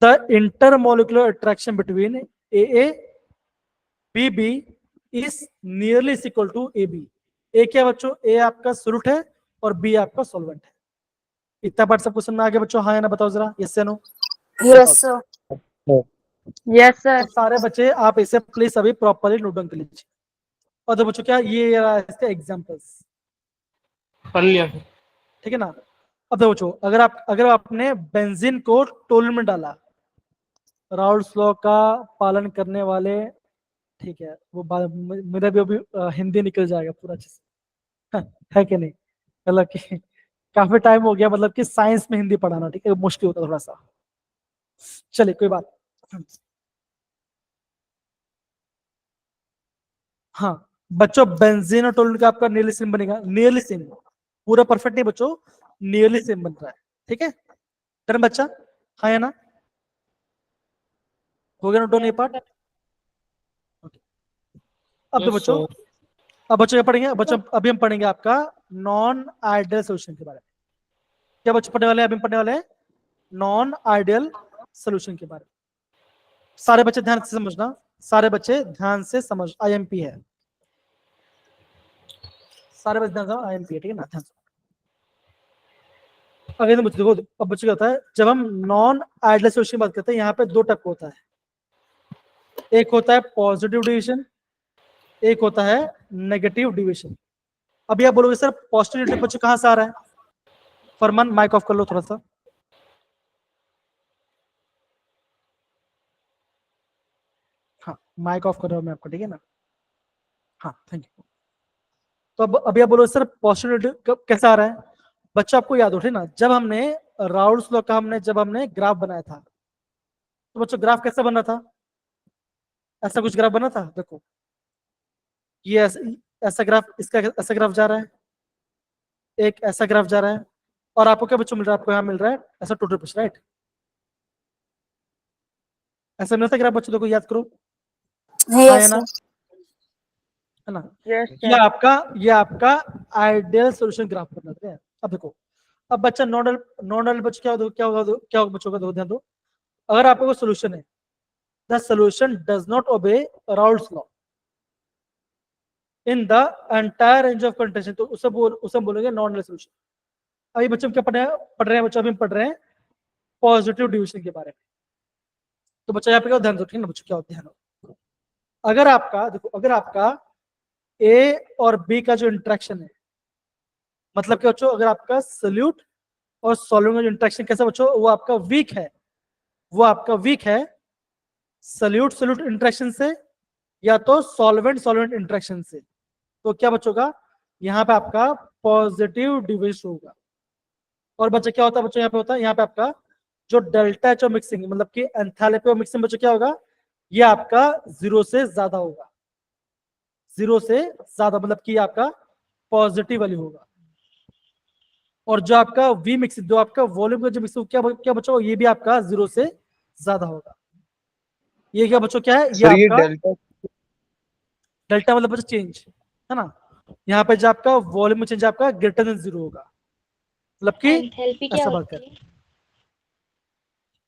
S1: The intermolecular attraction between A B B is nearly equal to A B. A क्या बच्चों? ए आपका सोल्यूट है और बी आपका सॉल्वेंट है। इतना पार्ट सब क्वेश्चन में आ गया बच्चों? हाँ या ना बताओ जरा, यस या no?
S5: Yes sir.
S3: Yes sir.
S1: तो सारे बच्चे आप इसे प्लीज अभी प्रॉपरली नोट डाउन कर लीजिए। और तो बच्चों क्या ये रहा इसका एग्जांपल्स,
S8: पढ़ लिया सर।
S1: ठीक है ना? अब देखो बच्चों, अगर आपने बेंजीन को टोलून में डाला, राउल्स लॉ का पालन करने वाले, ठीक है, वो मेरा भी अभी हिंदी निकल जाएगा पूरा अच्छे से, है कि नहीं? मतलब कि काफी टाइम हो गया, मतलब कि साइंस में हिंदी पढ़ाना, ठीक है, मुश्किल होता है थोड़ा सा। चलिए कोई बात। हाँ बच्चों, बेंजीन और टोलून का आपका नियरली सेम बनेगा, नियरली सेम, पूरा परफेक्ट नहीं बच्चों, नियरली सेम बन रहा है, ठीक है? डन बच्चा? हाँ या ना? हो गया नोट डाउन ये पार्ट? अब तो
S8: यस
S1: बच्चों,
S8: सर।
S1: अब बच्चों क्या पढ़ेंगे बच्चों? अभी हम पढ़ेंगे आपका नॉन आइडियल सोल्यूशन के बारे में। क्या बच्चों पढ़ने वाले हैं? अभी हम पढ़ने वाले हैं नॉन आइडियल सोल्यूशन के बारे में। सारे बच्चे ध्यान से समझना, सारे बच्चे ध्यान से समझ, आईएमपी है, सारे बच्चे ध्यान से, आईएमपी है, ठीक है ना? ध्यान से। अगले दिन बच्चे देखो, अब बच्चे क्या होता है, जब हम नॉन आइडियल सोल्यूशन की बात करते हैं, यहाँ पे दो टाइप होता है, एक होता है पॉजिटिव डिविजन, एक होता है नेगेटिव डिविजन। अभी आप बोलोगे सर पॉजिटिव डिविजन बच्चों कहाँ से आ रहा है? फरमान माइक ऑफ कर लो थोड़ा सा। हाँ माइक ऑफ कर रहा हूँ मैं आपको, ठीक है ना? हाँ थैंक यू। तो अब अभी आप बोलो सर पॉजिटिव कैसे आ रहा है? बच्चा आपको याद उठे ना, जब हमने राउल्स लॉ का जब हमने ग्राफ बनाया था, तो बच्चों ग्राफ कैसे बना था? ऐसा कुछ ग्राफ बना था, देखो ये ऐसा ग्राफ, इसका ऐसा ग्राफ जा रहा है, एक ऐसा ग्राफ जा रहा है, और आपको क्या बच्चों मिल रहा है? आपको यहाँ मिल रहा है ऐसा टोटल पुश, राइट? ऐसा मिलता ग्राफ बच्चों, देखो याद करो, हाँ या
S5: यस
S1: ना?
S5: सर।
S1: है ना?
S3: यस
S1: ये आपका आइडियल सॉल्यूशन ग्राफ बनना है। अब देखो, अब बच्चा नॉर्मल नॉर्मल बच्चा क्या होगा बच्चों का? दो ध्यान दो, अगर आपको कोई सोल्यूशन है, the solution does not obey Raoult's law in the entire range of condition, तो उसे बोलेंगे नॉन सोल्यूशन। अभी बच्चों क्या पढ़ रहे हैं बच्चों? अभी हम पढ़ रहे हैं पॉजिटिव डिविजन के बारे में। तो बच्चा यहाँ पे क्या ध्यान दो, ठीक है ना बच्चों? क्या ध्यान हो, अगर आपका देखो, अगर आपका ए और बी का जो इंट्रैक्शन है, मतलब क्या बच्चों, अगर आपका सोल्यूट और सॉल्वेंट का जो इंट्रैक्शन कैसा बच्चों, वो आपका वीक है, वो आपका वीक है सोल्यूट सोल्यूट इंट्रैक्शन से, या तो सॉल्वेंट सॉल्वेंट इंट्रैक्शन से, तो क्या बच्चों का यहाँ पे आपका पॉजिटिव डिविजन होगा। और बच्चा क्या होता है बच्चों? यहाँ पे होता है, यहाँ पे आपका जो डेल्टा एच मिक्सिंग, मतलब कि एंथैल्पी ऑफ मिक्सिंग बच्चों क्या होगा? ये आपका 0 से ज्यादा होगा, 0 से ज्यादा, मतलब कि आपका पॉजिटिव वैल्यू होगा। और जो आपका वी मिक्सिंग, जो आपका वॉल्यूम का जो मिक्सिंग, क्या बच्चों? ये भी आपका 0 से ज्यादा होगा। ये क्या बच्चों क्या है? ये
S6: सर ये
S1: आपका
S6: डेल्टा
S1: डेल्टा मतलब बच्चों चेंज है ना? यहाँ पे जो आपका वॉल्यूम में चेंज आपका ग्रेटर देन 0 होगा, मतलब कि
S2: एंथैल्पी क्या
S1: ऐसा बात
S2: होती
S1: कर,
S2: है?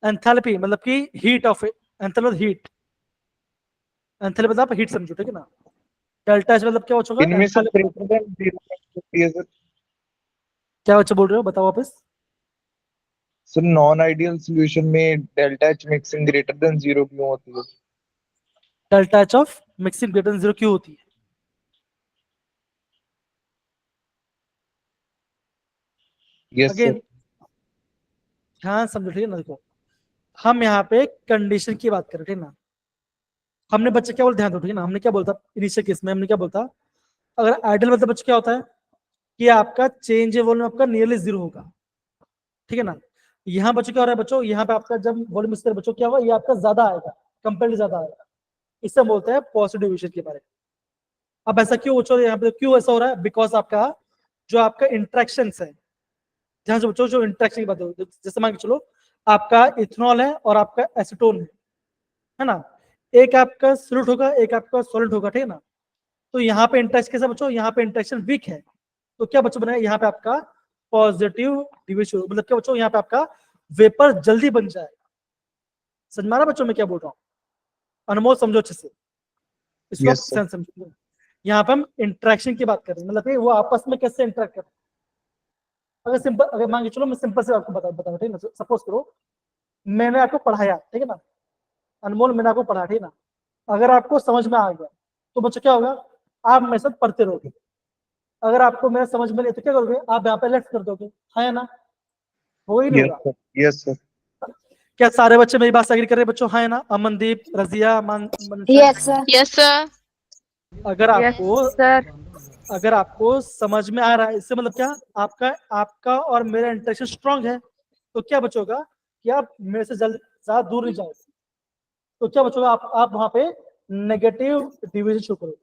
S1: एंथैल्पी मतलब कि heat of, enthalpy heat, enthalpy मतलब आप हीट समझो, ठीक है ना? डेल्टा एच मतलब क्या होगा?
S6: इनमें से
S1: एंथैल्पी।
S6: ग्रेटर देन 0 होती है सर।
S1: क्या बच्चे बोल रहे हो, बताओ वापस।
S6: सर नॉन आइडियल सॉल्यूशन में delta H mixing greater than 0 क्यों होती है?
S1: Delta H of mixing greater than 0 क्यों होती है?
S6: Yes sir.
S1: अगेन ध्यान समझो, ठीक है ना? देखो हम यहाँ पे कंडीशन की बात कर रहे हैं, ठीक है ना? हमने बच्चे क्या बोलते, ध्यान दो ठीक है ना, हमने क्या बोलता इनिशियल केस में, हमने क्या बोलता, अगर आइडियल मतलब बच्चे क्या होता है कि आपका चेंज वॉल्यूम आपका नियरली 0 होगा, ठीक है ना। यहाँ बच्चों क्या हो रहा है बच्चों, यहाँ पे आपका जब वॉल्यूम स्केयर बच्चों क्या होगा, ये आपका ज्यादा आएगा, कंपेरेटिवली ज्यादा आएगा, इससे हम बोलते हैं पॉजिटिव डिवीजन के बारे में। अब ऐसा क्यों बच्चों, यहाँ पे क्यों ऐसा हो रहा है, बिकॉज आपका जो आपका इंट्रैक्शन है, ध्यान से बच्चों, जो इंट्रैक्शन की बात हो, जैसे मान के चलो आपका इथेनॉल है और आपका एसीटोन है ना, एक आपका सॉल्यूट होगा, एक आपका सॉलिड होगा, ठीक है ना। तो यहाँ पे इंट्रैक्शन कैसा बच्चों, यहाँ पे इंट्रैक्शन वीक है, तो क्या बच्चों बनेगा, यहाँ पे आपका पॉजिटिव डिवीजन, मतलब क्या बच्चों, यहाँ पे आपका वेपर जल्दी बन जाएगा। समझ में आ रहा बच्चों मैं क्या बोल रहा हूँ, अनमोल समझो अच्छे से इसको,
S6: Yes, sir.
S1: समझो। यहाँ पे हम इंट्रैक्शन की बात कर रहे हैं, मतलब वो आपस में कैसे इंटरेक्ट करते हैं। अगर सिंपल, अगर मान के चलो मैं सिंपल से आपको बता ठीक है ना, सपोज करो मैंने आपको पढ़ाया, ठीक है ना, अनमोल मैंने आपको पढ़ाया, ठीक है ना, अगर आपको समझ में आ गया तो बच्चों क्या होगा, आप मेरे साथ पढ़ते रहोगे, अगर आपको मेरा समझ में नहीं तो क्या करोगे, आप यहाँ पे लेफ्ट कर दोगे, है ना, हो ही नहीं
S6: Yes,
S1: होगा।
S6: sir. Yes, sir.
S1: क्या सारे बच्चे मेरी बात से एग्री कर रहे हैं बच्चों, है ना, Amandeep, Razia,
S5: yes sir.
S3: Yes sir.
S1: अगर आपको
S3: सर।
S1: अगर आपको समझ में आ रहा है, इससे मतलब क्या, आपका और मेरा इंटरेक्शन स्ट्रांग है, तो क्या बचोगा कि आप मेरे से जल्द ज्यादा दूर नहीं जाओगे, तो क्या बचोगा, आप वहां पे नेगेटिव डिवीजन शुरू करोगे।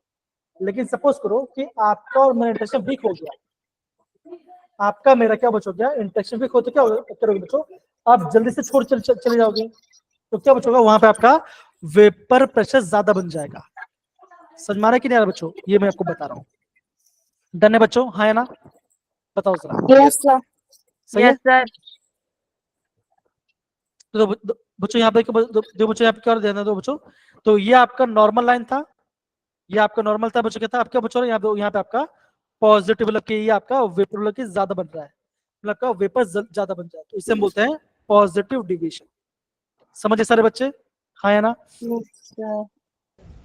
S1: लेकिन सपोज करो कि आपका और मेरा इंटरेक्शन वीक हो गया, आपका मेरा क्या बचो गया, इंटरेक्शन वीक हो, तो क्या करोगे बच्चों, आप जल्दी से छोड़ चले जाओगे, तो क्या बचोगा, वहां पे आपका वेपर प्रेशर ज्यादा बन जाएगा। समझ में आ रहा है कि नहीं आ रहा बच्चों, ये मैं आपको बता रहा हूँ। डन है बच्चों, हाँ है ना, बताओ जरा।
S5: Yes sir.
S1: सही है,
S3: सर।
S1: तो बच्चों यहाँ पे दो बच्चों यहाँ पे क्या ध्यान दो बच्चों, तो ये आपका नॉर्मल लाइन था, ये आपका नॉर्मल था बच्चों, क्या था आपका बच्चों, यहाँ पे आपका पॉजिटिव, मतलब कि ये आपका वेपर मतलब कि ज्यादा बन रहा है, मतलब का वेपर ज्यादा बन जाए, तो इसे हम बोलते हैं पॉजिटिव डिवीजन। समझे सारे बच्चे, हाँ या ना।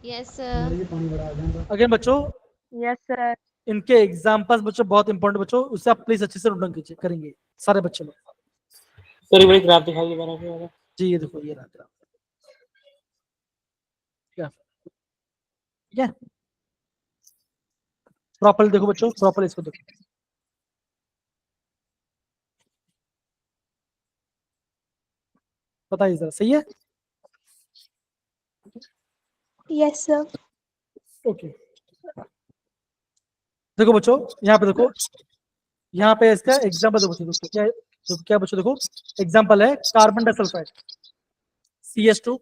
S2: Yes sir.
S1: अगेन बच्चों,
S3: यस सर।
S1: इनके एग्जांपल्स बच्चों बहुत इंपॉर्टेंट बच्चों, उससे आप प्लीज अच्छे से नोट कीजिए, करेंगे सारे बच्चे लोग।
S8: सर ये बड़ी ग्राफ दिखाइए बना के वाला।
S1: जी ये देखो, ये रहा ग्राफ, ठीक है, प्रॉपर्ली देखो बच्चों, प्रॉपर्ली इसको देखो, बताइए जरा, सही है,
S3: यस सर।
S1: ओके। देखो बच्चों, यहाँ पे देखो, यहाँ पे इसका एग्जाम्पल देखो बच्चों, क्या है, तो क्या बच्चों देखो, एग्जाम्पल है कार्बन डाइसल्फाइड CH2,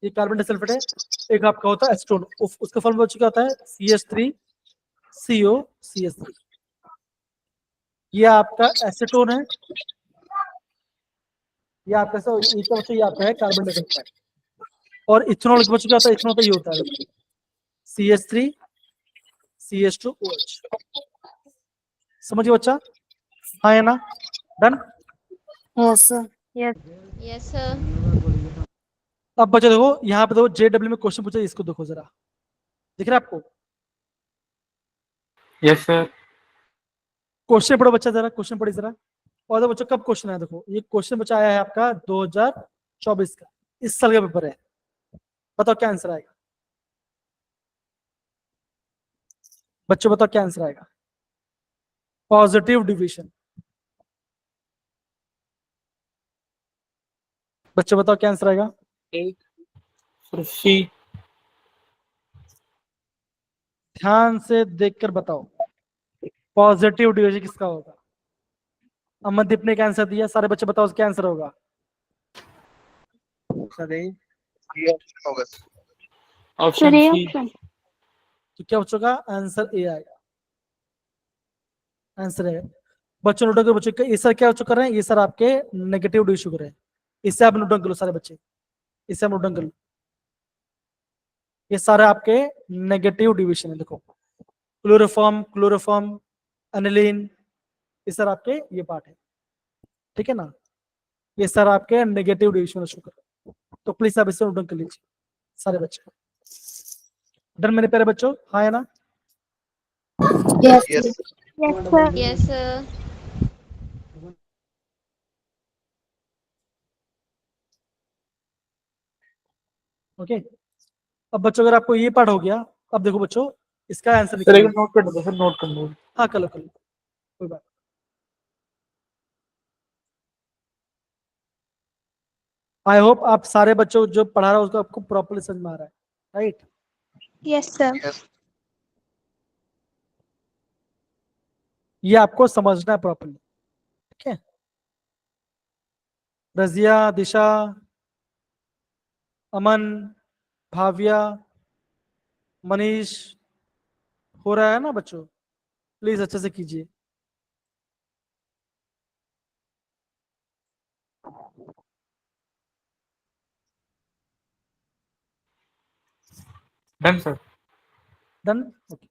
S1: ये कार्बन डाइसल्फाइड है, एक आपका होता है एसीटोन, उसका फॉर्मूला बच्चों क्या होता है, CH3COCH3, ये आपका एसीटोन है, ये आपका ये क्या बच्चों, ये आपका है कार्बन डाइसल्फाइड, और इथेनॉल के बच्चों क्या होता है, इथेनॉल का ये होता है CH3CH2OH। समझिए बच्चा, हाँ या ना, done.
S5: Yes sir.
S2: Yes sir.
S1: अब बच्चा देखो, यहाँ पे देखो JW में क्वेश्चन पूछा, इसको देखो जरा, दिख रहा है आपको,
S8: यस सर।
S1: क्वेश्चन पढ़ो बच्चा जरा, क्वेश्चन पढ़िए जरा, और देखो बच्चों कब क्वेश्चन आया, देखो ये क्वेश्चन बच्चा आया है आपका 2024 का, इस साल का पेपर है, बताओ क्या आंसर आएगा बच्चों, बताओ क्या आंसर आएगा, पॉजिटिव डिवीजन, बच्चों बताओ क्या आंसर आएगा,
S8: सर सी।
S1: ध्यान से देखकर बताओ, पॉजिटिव डिवीजन किसका होगा। अमनदीप ने क्या आंसर दिया, सारे बच्चे बताओ क्या आंसर होगा।
S6: ये option होगा sir.
S8: Option C.
S1: तो क्या बच्चों का आंसर ए आएगा, आंसर है बच्चों, नोट करो बच्चों, ये सर क्या बच्चों कर रहे हैं, ये सर आपके नेगेटिव डिवीजन कर रहे हैं, इससे आप नोट डाउन कर लो सारे बच्चे, इससे आप नोट डाउन कर लो, ये सारे आपके नेगेटिव डिवीजन है, देखो क्लोरोफॉर्म एनिलीन, ये सर आपके ये पार्ट है, ठीक है ना, ये सर आपके नेगेटिव डिवीजन शुरू कर, तो प्लीज आप इससे नोट डाउन कर लीजिए सारे बच्चे। डन मेरे प्यारे बच्चों, हाँ है ना,
S5: yes
S6: Yes, sir.
S3: Yes sir.
S2: Yes sir.
S1: Okay. अब बच्चों अगर आपको ये पार्ट हो गया, अब देखो बच्चों इसका आंसर
S8: सर एक
S1: निकालो।
S8: नोट कर दो सर, नोट कर दो।
S1: हाँ कर लो कोई बात। आई होप आप सारे बच्चों जो पढ़ा रहा है उसको आपको प्रॉपर्ली समझ में आ रहा है, राइट?
S3: Yes sir.
S1: ये आपको समझना है प्रॉपर्ली, ठीक है? रजिया, दिशा, अमन, भाव्या, मनीष, हो रहा है ना बच्चों? प्लीज अच्छे से कीजिए।
S8: Done sir.
S1: Done, okay.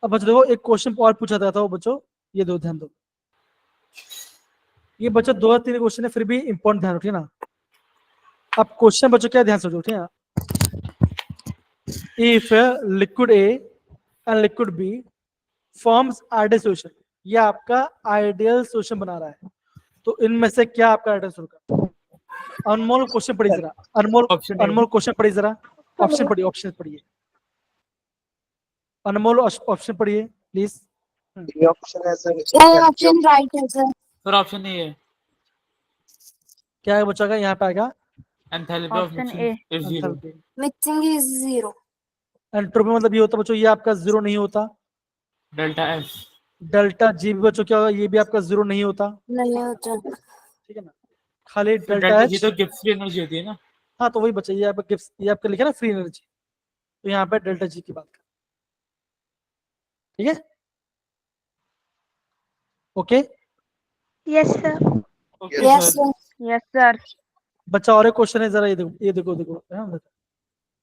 S1: अब बच्चों देखो एक क्वेश्चन और पूछा था वो बच्चों, ये दो ध्यान दो। ये बच्चों 2 या 3 क्वेश्चन है, फिर भी इंपॉर्टेंट ध्यान रखिए ना। अब क्वेश्चन बच्चों क्या ध्यान से समझो, ठीक है? If liquid A and liquid B forms ideal solution, ये आपका आइडियल सॉल्यूशन बना रहा है, तो इनमें से क्या आपका आइडियल सॉल्यूशन होगा? अनमोल क्वेश्चन पढ़िए जरा, अनमोल
S8: Option A.
S1: अनमोल क्वेश्चन पढ़िए जरा, ऑप्शन पढ़िए, ऑप्शन पढ़िए, अनमोल ऑप्शन पढ़िए प्लीज।
S6: ये ऑप्शन है सर,
S5: ए ऑप्शन राइट है सर।
S8: सर ऑप्शन ए है,
S1: क्या है बच्चा का यहाँ पे आएगा?
S8: Enthalpy of
S3: Option
S8: mixing
S3: A.
S8: Is 0।
S5: Mixing is 0।
S1: Entropy मतलब ये होता बच्चों, ये आपका 0 नहीं होता।
S8: Delta S.
S1: डेल्टा जी भी बच्चों क्या होगा, ये भी आपका 0 नहीं होता,
S5: नहीं होता।
S1: ठीक है ना? खाली
S8: तो
S1: डेल्टा
S8: डेल्टा
S1: एच।
S8: जी तो गिब्स की एनर्जी होती है ना।
S1: हाँ तो वही बच्चा, ये आपका गिब्स, ये आपका लिखा ना फ्री एनर्जी, तो यहाँ पे डेल्टा जी की बात कर, ठीक है? Okay
S3: Yes sir.
S8: Okay
S5: yes
S8: sir.
S3: Yes sir.
S1: बच्चा, और एक क्वेश्चन है, जरा ये देखो, ये देखो देखो, हाँ, देखो।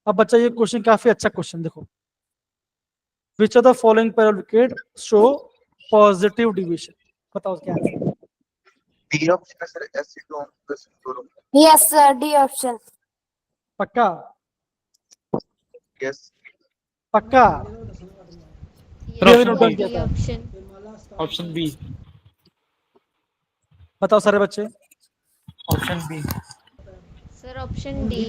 S1: अब बच्चा ये क्वेश्चन काफी अच्छा क्वेश्चन, देखो which of the following parameter show positive deviation, बताओ क्या आंसर?
S6: डी ऑप्शन है sir, acetone plus fluoro.
S5: Yes sir, D option.
S1: पक्का?
S6: यस।
S1: पक्का?
S8: सर
S1: ये भी
S8: ऑप्शन
S1: नोट डाउन
S8: बी,
S1: किया था।
S8: ऑप्शन बी,
S1: बताओ सारे बच्चे।
S8: Option B.
S9: Sir option D.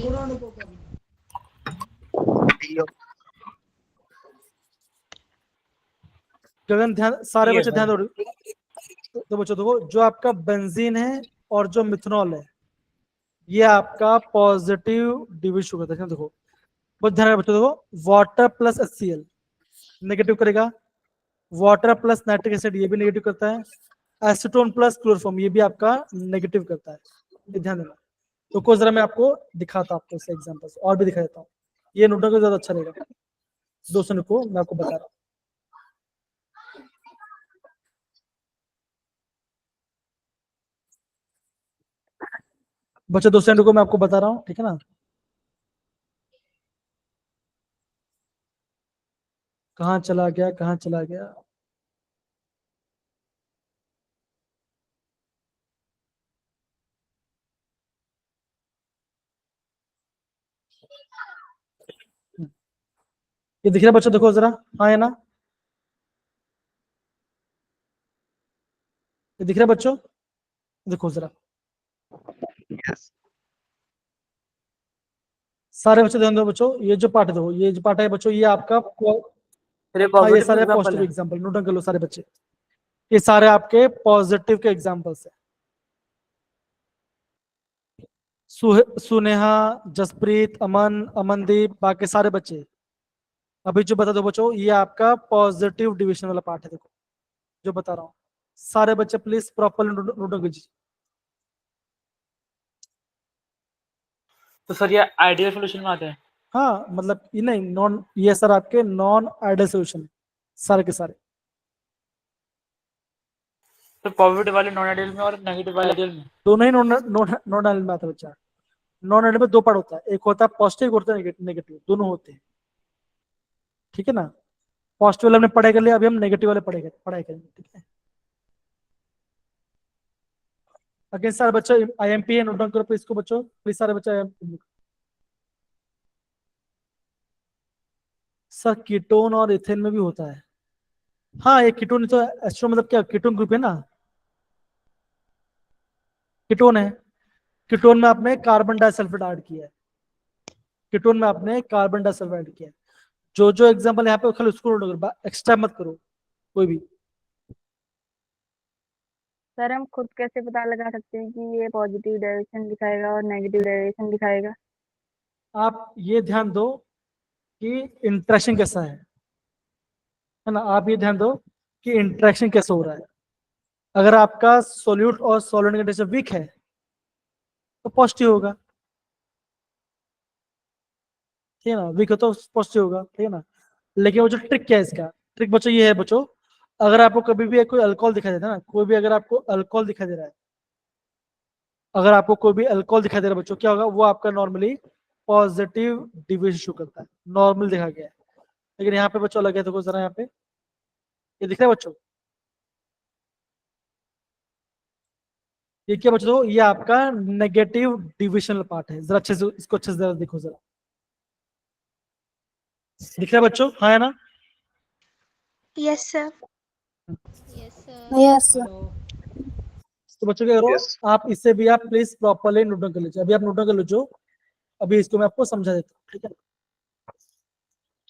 S1: Gagan ध्यान, सारे
S8: ठीक है
S1: बच्चे ध्यान
S8: सर।
S1: दो। तो बच्चों देखो, जो आपका बेंजीन है और जो मिथनॉल है, ये आपका पॉजिटिव डिविजन शुगर है, देखो बहुत ध्यान रखो बच्चों। देखो वाटर प्लस HCl नेगेटिव करेगा, वाटर प्लस नाइट्रिक एसिड ये भी नेगेटिव करता है, एसीटोन प्लस क्लोरोफॉर्म ये भी आपका नेगेटिव करता है, ये ध्यान देना। तो कुछ जरा मैं आपको दिखाता हूँ, आपको इससे एग्जांपल और भी दिखा देता हूँ, ये नोट को ज्यादा अच्छा रहेगा। 200 को मैं आपको बता रहा हूँ। बच्चे 200 को मैं आपको बता रहा हूँ, ठीक है ना? कहाँ चला गया, कहाँ चला गया? ये दिख रहा है बच्चों, देखो जरा, हाँ है ना? ये दिख रहा है बच्चों, देखो जरा
S6: यस।
S1: सारे बच्चे ध्यान दो बच्चों, ये जो पार्ट है देखो, ये जो पार्ट है बच्चों, ये आपका
S8: सर ये
S1: हाँ ये
S8: पॉजिटिव
S1: सारे
S8: एग्जांपल
S1: पॉजिटिव
S8: है।
S1: एग्जांपल नोट डाउन कर लो सारे बच्चे, ये सारे आपके पॉजिटिव के एग्जांपल्स है। सुनेहा, जसप्रीत, अमन, अमनदीप, बाकी सारे बच्चे अभी जो बता दो बच्चों, ये आपका पॉजिटिव डिविजन वाला पार्ट है, देखो जो बता रहा हूँ। सारे बच्चे प्लीज प्रॉपरली नोट डाउन कीजिए।
S8: तो सर ये आइडियल सॉल्यूशन में आते हैं।
S1: हाँ मतलब ये नहीं, नॉन, ये सर आपके नॉन आइडियल सोल्यूशन सारे के सारे।
S8: तो पॉजिटिव वाले नॉन आइडियल में और नेगेटिव वाले आइडियल में।
S1: दोनों ही नॉन आइडियल में आता है बच्चा। नॉन आइडियल में 2 पार्ट होता है, एक होता है पॉजिटिव, एक होता है नेगेटिव, दोनों होते हैं, ठीक है ना? पॉजिटिव वाले हमने पढ़ाई कर लिया, अभी हम नेगेटिव वाले पढ़ाई करेंगे, ठीक है? अगेन सारे बच्चों IMP है, नोट डाउन करो प्लीज इसको बच्चों, प्लीज सारे बच्चे IMP। सर कीटोन और इथेन में भी होता है। हाँ ये कीटोन तो एस्ट्रो मतलब क्या, कीटोन ग्रुप है ना, कीटोन है। कीटोन में आपने कार्बन डाइसल्फाइड ऐड किया है, कीटोन में आपने कार्बन डाइसल्फाइड किया। जो जो एग्जांपल यहाँ पे खाली उसको नोट करो, एक्स्ट्रा मत करो कोई भी।
S3: सर हम खुद कैसे पता लगा सकते हैं कि ये पॉजिटिव डेरिवेशन दिखाएगा और नेगेटिव डेरिवेशन दिखाएगा?
S1: आप ये ध्यान दो कि इंटरेक्शन कैसा है ना, आप ये ध्यान दो कि इंटरेक्शन कैसे हो रहा है। अगर आपका सोल्यूट और सॉल्वेंट का टेक्सचर वीक है तो पॉजिटिव होगा, ठीक है ना, वीक हो तो पॉजिटिव होगा, ठीक है ना। लेकिन वो जो ट्रिक क्या है इसका, ट्रिक बच्चों ये है बच्चों, अगर आपको कभी भी कोई अल्कोहल दिखाई देता है ना, कोई भी अगर आपको अल्कोहल दिखाई दे रहा है, अगर आपको कोई भी अल्कोहल दिखाई दे रहा है बच्चों, क्या होगा, वो आपका नॉर्मली पॉजिटिव डिविएशन शो करता है, नॉर्मल देखा गया है। लेकिन यहाँ पे बच्चों अलग है, देखो जरा यहाँ पे ये दिख रहा है बच्चों, ये क्या बच्चों, ये आपका नेगेटिव डिविजनल पार्ट है। जरा अच्छे से इसको अच्छे से जरा देखो, जरा दिख रहा है बच्चों, हाँ है ना।
S5: Yes sir.
S9: Yes, sir.
S5: Yes sir.
S1: तो बच्चों क्या करो,
S6: Yes.
S1: आप इससे भी आप प्लीज प्रॉपरली नोट डाउन कर लीजिए। अभी आप नोट डाउन कर लीजिए, अभी इसको मैं आपको समझा देता हूँ, ठीक है।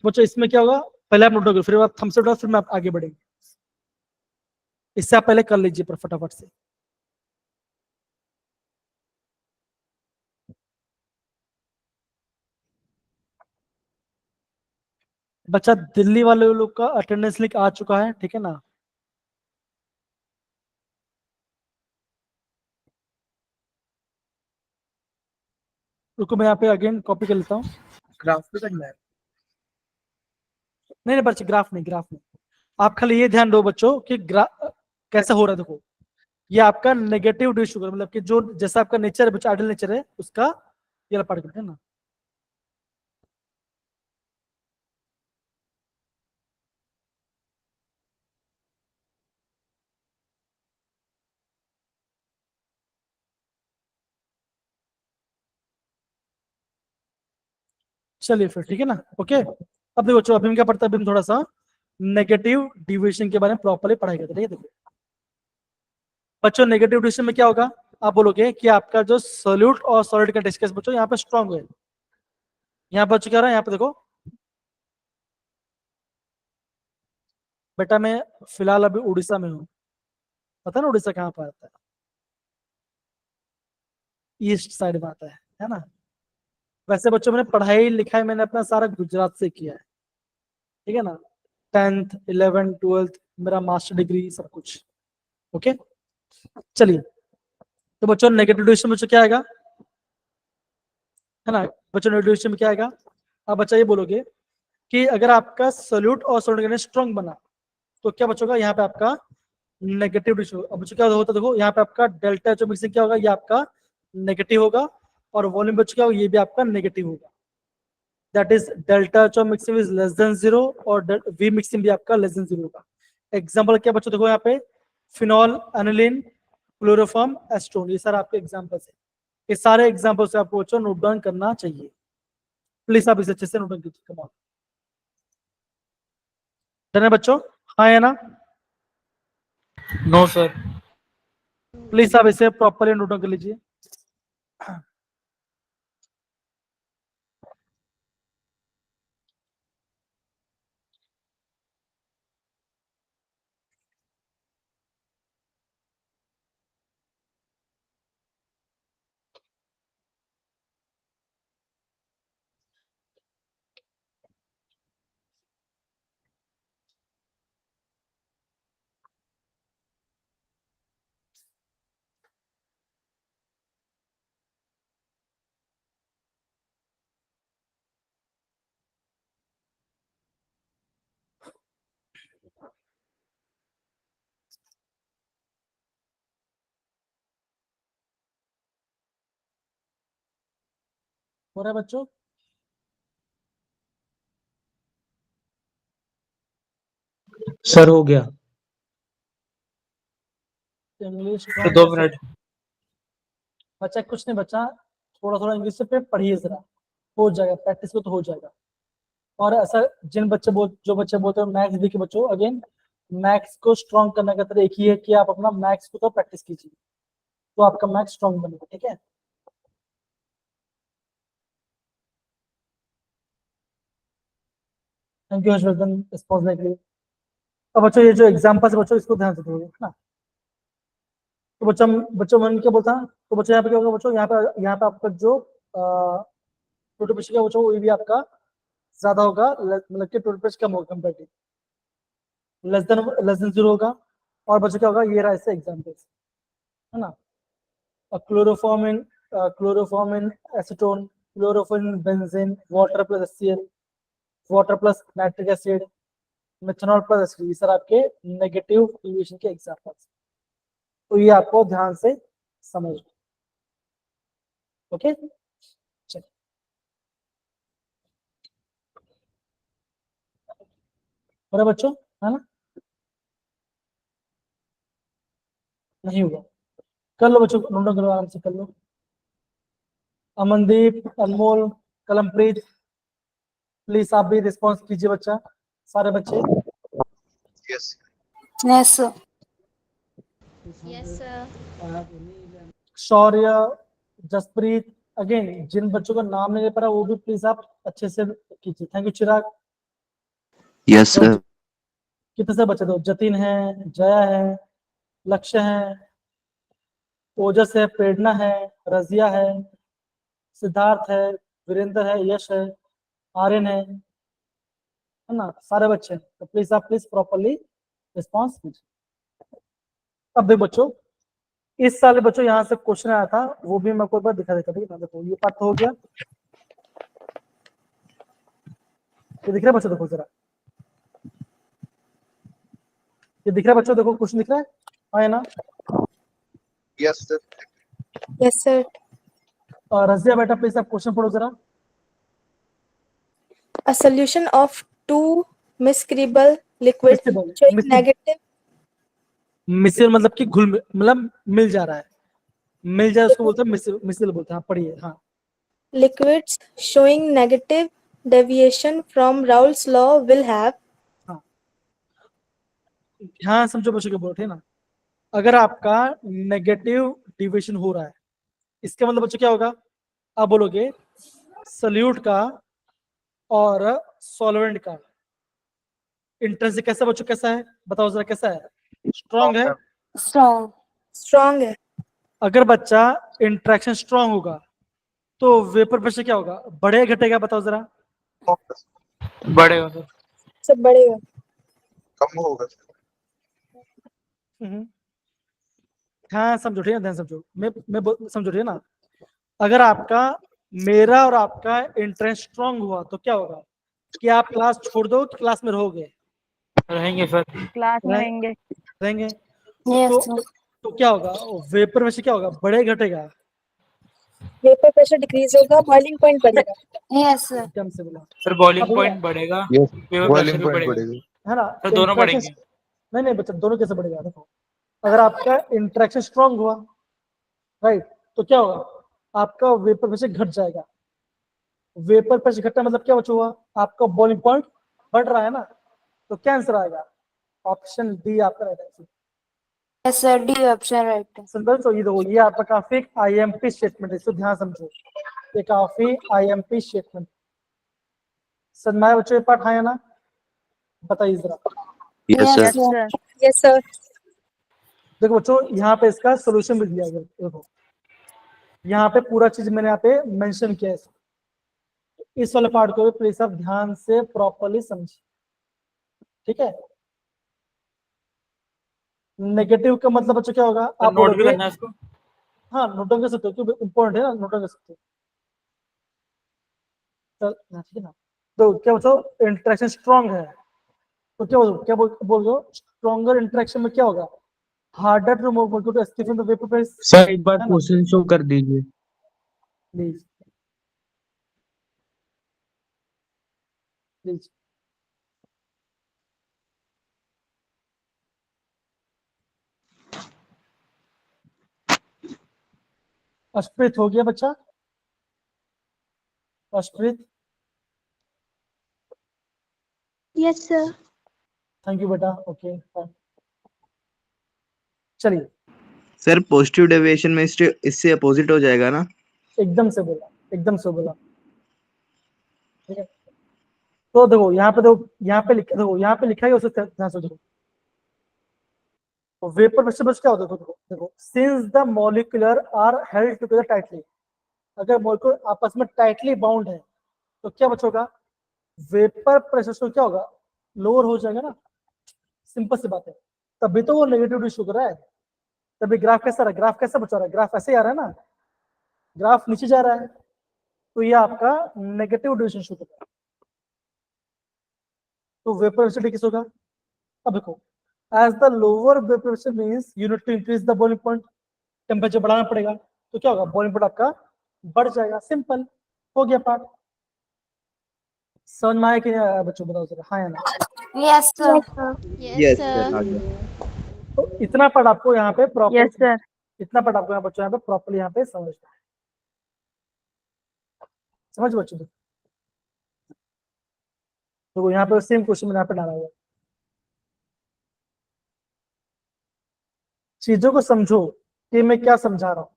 S1: बच्चों इसमें क्या होगा, पहले आप नोट डाउन करो, फिर आप थम्स अप डाउन, फिर मैं आप आगे बढ़ेंगे। इससे आप पहले कर लीजिए पर फटाफट से। बच्चा दिल्ली वाले लोग का अटेंडेंस लिंक आ चुका है, ठीक है ना। रुको मैं यहाँ पे अगेन कॉपी कर लेता हूँ।
S4: ग्राफ पे करना है।
S1: नहीं नहीं बच्चे, ग्राफ नहीं, ग्राफ नहीं, आप खाली ये ध्यान दो बच्चों कि कैसा हो रहा है। देखो ये आपका नेगेटिव डी शुगर, मतलब कि जो जैसा आपका नेचर है बच्चा, आइडियल नेचर है उसका ये पार्ट करते हैं ना। चलिए फिर ठीक है ना, ओके। अब देखो बच्चों, अभी हम क्या पढ़ते हैं, अभी हम थोड़ा सा नेगेटिव डिविएशन के बारे में प्रॉपर्ली पढ़ाई करते हैं, ठीक है। देखो बच्चों नेगेटिव डिविएशन में क्या होगा, आप बोलोगे कि आपका जो सोल्यूट और सॉलिड का डिस्कस बच्चों यहाँ पे स्ट्रॉन्ग है। यहाँ पर बच्चों क्या रहा है, यहाँ पे देखो बेटा, मैं फिलहाल अभी उड़ीसा में हूँ, पता ना उड़ीसा कहाँ पर आता है, ईस्ट साइड में आता है ना। वैसे बच्चों मैंने पढ़ाई लिखाई मैंने अपना सारा गुजरात से किया है, ठीक है ना। 10th 11th 12th मेरा मास्टर डिग्री सब कुछ, ओके। चलिए तो बच्चों नेगेटिव डिविएशन बच्चों क्या आएगा, है ना। बच्चों नेगेटिव डिविएशन में क्या आएगा, आप बच्चा ये बोलोगे कि अगर आपका सोल्यूट और सॉल्वेंट स्ट्रॉन्ग बना तो क्या बच्चों का, यहाँ पे आपका नेगेटिव डिविएशन। अब बच्चों क्या होता है, देखो यहाँ पे आपका डेल्टा जो मिक्सिंग क्या होगा, ये आपका नेगेटिव होगा, और वॉल्यूम बच्चों क्या होगा, ये भी आपका नेगेटिव होगा। दैट इज डेल्टा जो मिक्सिंग इज लेस देन 0 और वी मिक्सिंग भी आपका लेस देन 0 होगा। एग्जांपल क्या बच्चों, देखो यहाँ पे फिनॉल, एनिलीन, क्लोरोफॉर्म, एस्टोन, ये सारे आपके एग्जांपल्स है। ये सारे एग्जांपल से आपको बच्चों नोट डाउन करना चाहिए, प्लीज आप इसे अच्छे से नोट डाउन कीजिए। कमाल, डन है बच्चों, हाँ है ना।
S8: No sir.
S1: प्लीज आप इसे प्रॉपरली नोट डाउन कर लीजिए। हो रहा है बच्चों,
S7: सर हो गया।
S1: English
S8: sir 2 minute.
S1: बच्चा कुछ नहीं, बच्चा थोड़ा थोड़ा इंग्लिश पे पढ़िए जरा, हो जाएगा, प्रैक्टिस को तो हो जाएगा। और ऐसा जिन बच्चे जो बच्चे बोलते हैं मैथ्स वीक के बच्चों, अगेन मैथ्स को स्ट्रॉन्ग करने का तरीका एक ही है कि आप अपना मैथ्स को तो प्रैक्टिस कीजिए, तो आपका मैथ्स स्ट्रॉन्ग बनेगा, ठीक है। थैंक यू हर्षवर्धन रिस्पॉन्स देने के लिए। अब बच्चों ये जो एग्जाम्पल है बच्चों इसको ध्यान से देखोगे, है ना। तो बच्चों मन क्या बोलता है, तो बच्चों यहाँ पे क्या होगा बच्चों, यहाँ पे आपका जो टोटल प्रेशर क्या बच्चों, वो भी आपका ज्यादा होगा, मतलब कि टोटल प्रेशर कम होगा कंपेरेटिव, लेस देन 0 होगा। और बच्चों क्या होगा, ये रहा इससे एग्जाम्पल्स, है ना। Chloroform and acetone, chloroform and benzene, water plus HCl, water plus nitric acid, methanol plus acid, ये सर आपके नेगेटिव इक्वेशन के एग्जांपल्स। तो ये आपको ध्यान से समझ, ओके। चलिए बड़ा बच्चों, है ना, नहीं हुआ, कर लो बच्चों, नोट करो आराम से कर लो। अमनदीप, अनमोल, कलमप्रीत, प्लीज आप भी रिस्पॉन्स कीजिए बच्चा, सारे बच्चे।
S6: Yes
S5: yes sir.
S9: Yes, sir.
S1: शौर्य, जसप्रीत, अगेन जिन बच्चों का नाम नहीं ले पा रहा वो भी प्लीज आप अच्छे से कीजिए। Thank you Chirag.
S10: Yes sir.
S1: कितने से बच्चे, दो जतिन है, जया है, लक्ष्य है, ओजस है, प्रेरणा है, रजिया है, सिद्धार्थ है, वीरेंद्र है, यश है, आर्यन है ना, सारे बच्चे। तो प्लीज आप प्लीज प्रॉपरली रिस्पॉन्स कीजिए। अब भी बच्चों इस साल बच्चों यहाँ से क्वेश्चन आया था, वो भी मैं कोई बार दिखा देता हूँ। देखो ये पार्ट हो गया, ये दिख रहा है बच्चों, देखो जरा, ये दिख रहा है बच्चों, देखो क्वेश्चन दिख रहा है, हाँ है ना।
S6: Yes sir.
S5: Yes sir.
S1: और रजिया बेटा प्लीज आप क्वेश्चन पढ़ो जरा।
S11: A solution of two miscible liquids showing negative
S1: missile मतलब कि घुल, मतलब मिल जा रहा है, मिल जाए उसको बोलते हैं मिसिल बोलते हैं। हाँ पढ़िए, हाँ।
S11: liquids showing negative deviation from Raoult's law will have।
S1: हाँ समझो बच्चों के बोलते हैं ना, अगर आपका नेगेटिव डिविएशन हो रहा है, इसका मतलब बच्चों क्या होगा, आप बोलोगे सल्यूट का और सॉल्वेंट का इंट्रिंसिक कैसा बच्चों, कैसा है बताओ जरा, कैसा है, स्ट्रॉन्ग है,
S11: स्ट्रॉन्ग है।
S1: अगर बच्चा इंट्रैक्शन स्ट्रॉन्ग होगा तो वेपर प्रेशर क्या होगा, बढ़ेगा घटेगा बताओ जरा,
S8: बढ़ेगा सर।
S11: सब बढ़ेगा।
S6: कम होगा।
S1: हाँ समझो, ठीक है, ध्यान समझो, मैं समझो, ठीक है ना। अगर आपका, मेरा और आपका इंटरेस्ट स्ट्रॉन्ग हुआ तो क्या होगा, कि आप क्लास छोड़ दो कि क्लास में रहोगे,
S8: रहेंगे सर।
S3: क्लास में रहेंगे।
S1: रहेंगे।
S5: यस
S1: तो क्या होगा, वेपर प्रेशर क्या होगा, बढ़ेगा घटेगा,
S11: वेपर प्रेशर डिक्रीज होगा, बॉइलिंग पॉइंट बढ़ेगा।
S5: Yes sir.
S1: एकदम से बोला,
S8: सर बॉइलिंग पॉइंट बढ़ेगा, वेपर
S6: बॉइलिंग
S8: प्रेशर भी
S6: पॉइंट
S8: बढ़ेगा,
S6: बढ़ेगा।
S1: है ना।
S8: सर दोनों
S1: Interaction-
S8: बढ़ेंगे।
S1: नहीं बच्चा, दोनों कैसे बढ़ेगा, देखो अगर आपका इंट्रैक्शन स्ट्रॉन्ग हुआ, राइट, तो क्या होगा, आपका वेपर प्रेशर घट जाएगा। वेपर प्रेशर घटना मतलब क्या बच्चा हुआ, आपका बॉइलिंग पॉइंट बढ़ रहा है ना, तो क्या आंसर आएगा, ऑप्शन डी आपका right answer.
S5: Yes sir, D option right है।
S1: सिंपल। तो ये देखो, ये आपका काफी IMP स्टेटमेंट है, इसको ध्यान समझो, ये काफी IMP स्टेटमेंट। सन्माय बच्चों ये पाठ आया ना, बताइए जरा।
S10: Yes
S5: yes
S10: sir.
S5: Sir.
S11: Yes sir.
S1: देखो बच्चों यहाँ पे इसका सोल्यूशन भी दिया गया, देखो यहाँ पे पूरा चीज मैंने यहाँ पे मेंशन किया है। इस वाले पार्ट को भी प्लीज आप ध्यान से प्रॉपरली समझिए, ठीक है। नेगेटिव का मतलब बच्चों क्या होगा, आप
S8: नोट भी
S1: बोलोगे,
S8: करना है इसको।
S1: हाँ नोट डाउन कर सकते हो, क्योंकि इंपॉर्टेंट है ना, नोट डाउन कर सकते हो। ठीक है ना। तो क्या बच्चों, इंटरेक्शन स्ट्रॉन्ग है, तो बोल दो स्ट्रॉन्गर इंटरेक्शन में क्या होगा, harder to move to escape from the vapour phase.
S7: Sir एक बार क्वेश्चन शो कर दीजिए।
S1: Please please. अशप्रीत हो गया बच्चा, Ashpreet,
S9: Yes, sir.
S1: Thank you बेटा, ओके चलिए।
S10: सर पॉजिटिव डेविएशन में इससे अपोजिट हो जाएगा ना?
S1: एकदम से बोला, एकदम से बोला, ठीक है। तो देखो यहाँ पे, देखो यहाँ पे लिखा है, उसे ध्यान से देखो। वेपर प्रेशर क्या होता है, देखो देखो, since the molecular are held together tightly, अगर मॉलिक्यूल आपस में टाइटली बाउंड है तो क्या बचोगा, वेपर प्रेशर तो क्या होगा, लोअर हो जाएगा ना, सिंपल सी बात है। तभी तो वो नेगेटिव शो कर रहा है, तभी ग्राफ कैसा रहा, ग्राफ कैसा बचा रहा है, ग्राफ ऐसे ही आ रहा है ना, ग्राफ नीचे जा रहा है, तो ये आपका नेगेटिव डिविएशन शो कर रहा है। तो वेपर वेलोसिटी किस होगा, अब देखो, as the lower vapour pressure means you need to increase the boiling point, temperature बढ़ाना पड़ेगा, तो क्या होगा, बॉइलिंग पॉइंट आपका बढ़ जाएगा, सिंपल हो गया पार्ट। समझ में आया कि नहीं आया बच्चों, बताओ जरा, हाँ या ना।
S5: Yes sir.
S10: Yes,
S9: sir.
S10: sir. आ गया.
S1: तो इतना पार्ट आपको यहाँ पे प्रॉपर,
S3: यस सर।
S1: इतना पार्ट आपको यहाँ बच्चों यहाँ पे प्रॉपर्ली यहाँ पे समझना है, समझ बच्चों। तो यहाँ पे सेम क्वेश्चन मैंने यहाँ पे डाला हुआ है, चीजों को समझो कि मैं क्या समझा रहा हूँ।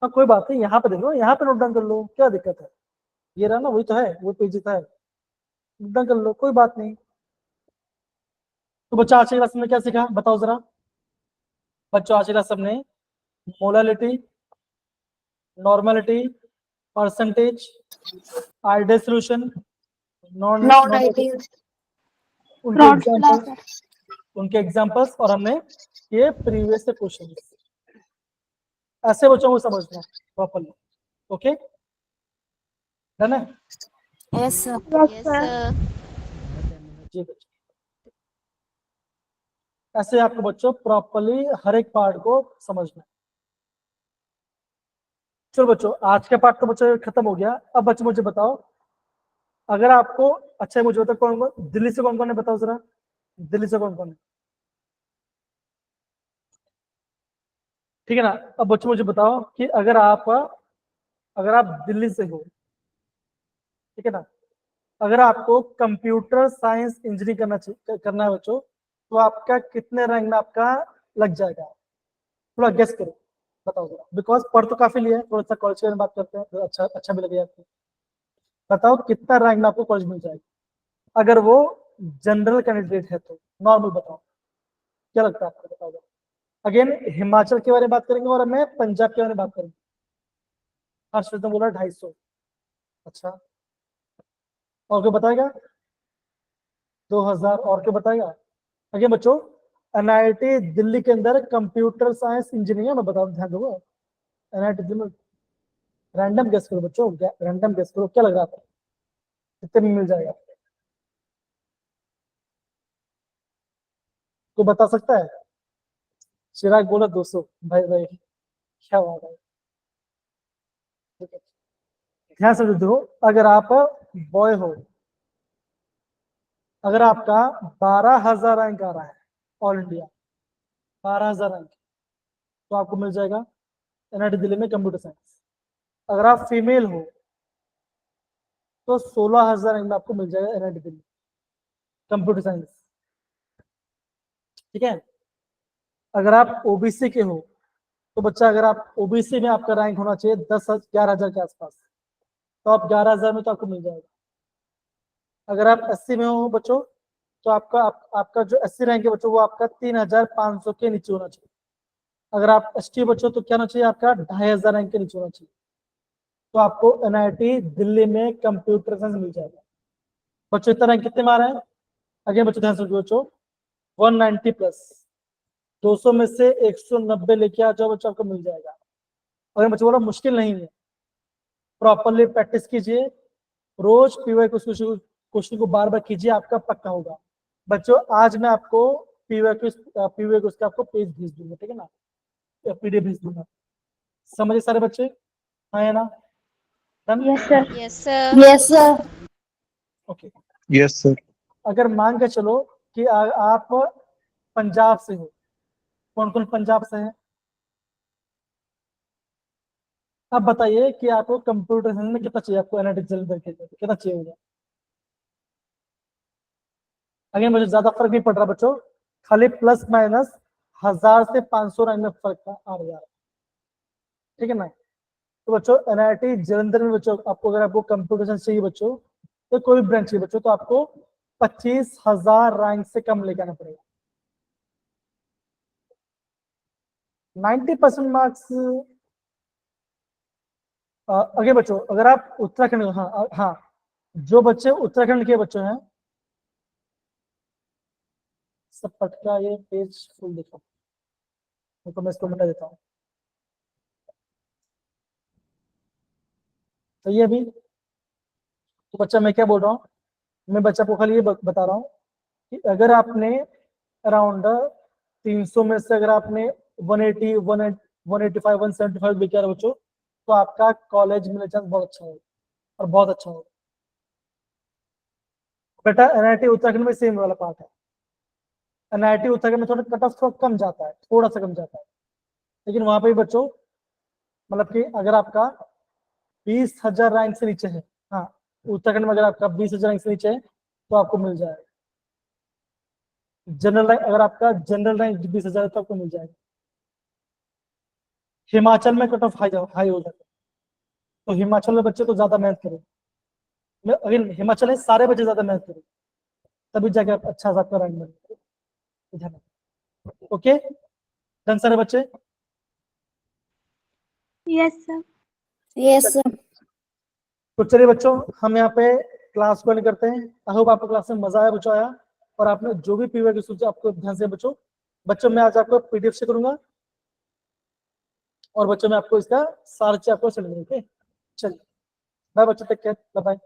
S1: हाँ कोई बात नहीं, यहाँ पे देख लो, यहाँ पे नोट डाउन कर लो, क्या दिक्कत है, ये रहा ना, वही तो है, वो पेज है, नोट डाउन कर लो, कोई बात नहीं। तो बच्चा आज की क्लास में क्या सीखा, बताओ जरा बच्चों, आज की क्लास में molality, normality, percentage, ideal solution, non
S5: ideal,
S1: उनके एग्जांपल्स और हमने ये प्रीवियस से क्वेश्चन, ऐसे बच्चों को समझना प्रॉपर्ली, ओके डन है।
S5: Yes sir.
S9: Yes, sir.
S1: जी बच्चों, ऐसे आपको बच्चों प्रॉपर्ली हर एक पार्ट को समझना है। चलो बच्चों, आज का पार्ट तो बच्चों खत्म हो गया। अब बच्चों मुझे बताओ, अगर आपको, अच्छा मुझे बताओ कौन कौन दिल्ली से, कौन कौन है बताओ जरा, दिल्ली से कौन कौन है, ठीक है ना। अब बच्चों मुझे बताओ कि अगर आप दिल्ली से हो, ठीक है ना, अगर आपको कंप्यूटर साइंस इंजीनियरिंग करना है बच्चों, तो आपका कितने रैंक में आपका लग जाएगा, थोड़ा गेस करो, बताओ जरा, बिकॉज पढ़ तो काफी लिया है, थोड़ा सा कॉलेज के बारे में बात करते हैं, तो अच्छा भी लगेगा आपको। बताओ कितना रैंक में आपको कॉलेज मिल जाएगा, अगर वो जनरल कैंडिडेट है तो, नॉर्मल बताओ, क्या लगता है आपको, बताओ जरा। अगेन हिमाचल के बारे में बात करेंगे और मैं पंजाब के बारे में बात करेंगे। हर्षवर्धन ने बोला 250, अच्छा, और क्या बताएगा, 2000, और क्या बताएगा। अगेन बच्चों, एनआईटी दिल्ली के अंदर कंप्यूटर साइंस इंजीनियरिंग, मैं बता ध्यान दूंगा, एनआईटी दिल्ली में, रैंडम गेस करो बच्चों, रैंडम गेस करो, क्या लग रहा था, कितने में मिल जाएगा, कोई बता सकता है। चिराग बोला 200, भाई भाई क्या बात है, ठीक है। ध्यान से देखो, अगर आप बॉय हो, अगर आपका 12,000 रैंक आ रहा है ऑल इंडिया, 12,000 रैंक, तो आपको मिल जाएगा एनआईटी दिल्ली में कंप्यूटर साइंस। अगर आप फीमेल हो तो 16,000 रैंक में आपको मिल जाएगा एनआईटी दिल्ली कंप्यूटर साइंस, ठीक है। अगर आप ओबीसी के हो तो बच्चा, अगर आप ओबीसी में आपका रैंक होना चाहिए 11,000 के आसपास, तो आप 11,000 में तो आपको मिल जाएगा। अगर आप एससी में हो बच्चों, तो आपका जो एससी रैंक है बच्चों, वो आपका 3,500 के नीचे होना चाहिए। अगर आप एसटी बच्चों, तो क्या होना चाहिए, आपका 2,500 रैंक के नीचे होना चाहिए, तो आपको एनआईटी दिल्ली में कंप्यूटर साइंस मिल जाएगा। बच्चों इतना रैंक कितने में आ रहा है, अगेन बच्चों ध्यान से बच्चों, 190 प्लस, 200 में से 190 लेके आ जाओ बच्चों, आपको मिल जाएगा। अगर बच्चों बोला मुश्किल नहीं है, प्रॉपरली प्रैक्टिस कीजिए, रोज पीवाई क्वेश्चन को बार बार कीजिए, आपका पक्का होगा। बच्चों आज मैं आपको पीवाई उसका आपको पेज भेज दूंगा, ठीक है ना, पीडीएफ भेज दूंगा, समझे सारे बच्चे, हाँ या ना, done.
S3: Yes sir.
S9: Yes, sir.
S5: Yes sir.
S1: Okay,
S6: yes sir.
S1: अगर मान के चलो कि आप पंजाब से हो, कौन कौन पंजाब से है, अब बताइए कि आपको कंप्यूटर साइंस में कितना चाहिए, आपको एनालिटिक्स कितना चाहिए होगा। अगेन मुझे ज्यादा फर्क नहीं पड़ रहा बच्चों, खाली प्लस माइनस 1000 से 500 रैंक में फर्क आ रहा है, ठीक है ना। तो बच्चों एनआईटी जलंधर में बच्चों, आपको अगर आपको कंप्यूटर साइंस चाहिए बच्चों, तो कोई ब्रांच चाहिए बच्चों तो आपको 25,000 रैंक से कम लेके आना पड़ेगा। 90% मार्क्स आगे बच्चों, अगर आप उत्तराखंड, हाँ जो बच्चे उत्तराखंड के बच्चे हैं सब पटका, ये पेज फुल देखो, तो मैं इसको मिटा देता हूँ। तो ये अभी तो बच्चा मैं क्या बोल रहा हूँ, मैं बच्चा को खाली ये बता रहा हूँ कि अगर आपने अराउंड 300 में से अगर आपने 180, 185, 175 भी किया बच्चों, तो आपका कॉलेज मिलने चांस बहुत अच्छा होगा और बहुत अच्छा होगा। बेटा NIT उत्तराखंड में सेम वाला पार्ट है। NIT उत्तराखंड में थोड़ा कट ऑफ थोड़ा कम जाता है, थोड़ा सा कम जाता है, लेकिन वहां पे भी बच्चों मतलब कि अगर आपका 20,000 रैंक से नीचे है, हाँ उत्तराखंड में अगर आपका 20,000 रैंक से नीचे है तो आपको मिल जाएगा। जनरल रैंक, अगर आपका जनरल रैंक 20,000 है तो आपको मिल जाएगा। हिमाचल में कट ऑफ हाई हो जाता है, तो हिमाचल में बच्चे तो ज्यादा मेहनत करें। अगर हिमाचल में सारे बच्चे ज्यादा मेहनत करें तभी जाके आप अच्छा सा रैंक मिलेगा। ओके डन सारे बच्चे?
S9: Yes sir.
S5: Yes sir.
S1: तो चलिए बच्चों हम यहाँ पे क्लास को एंड करते हैं। आई होप आपको क्लास में मजा आया बच्चों, आया, और आपने जो भी पीरियड सोचा आपको ध्यान से बच्चों मैं आज आपको PDF से करूंगा और बच्चों मैं आपको इसका सारा चीज आपको सेंड करूंगा। ओके चलिए बाय बच्चों, take care, bye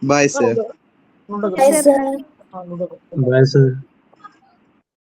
S10: bye sir.
S1: Bye.
S5: Yes sir.
S1: हाँ
S7: बाय सर।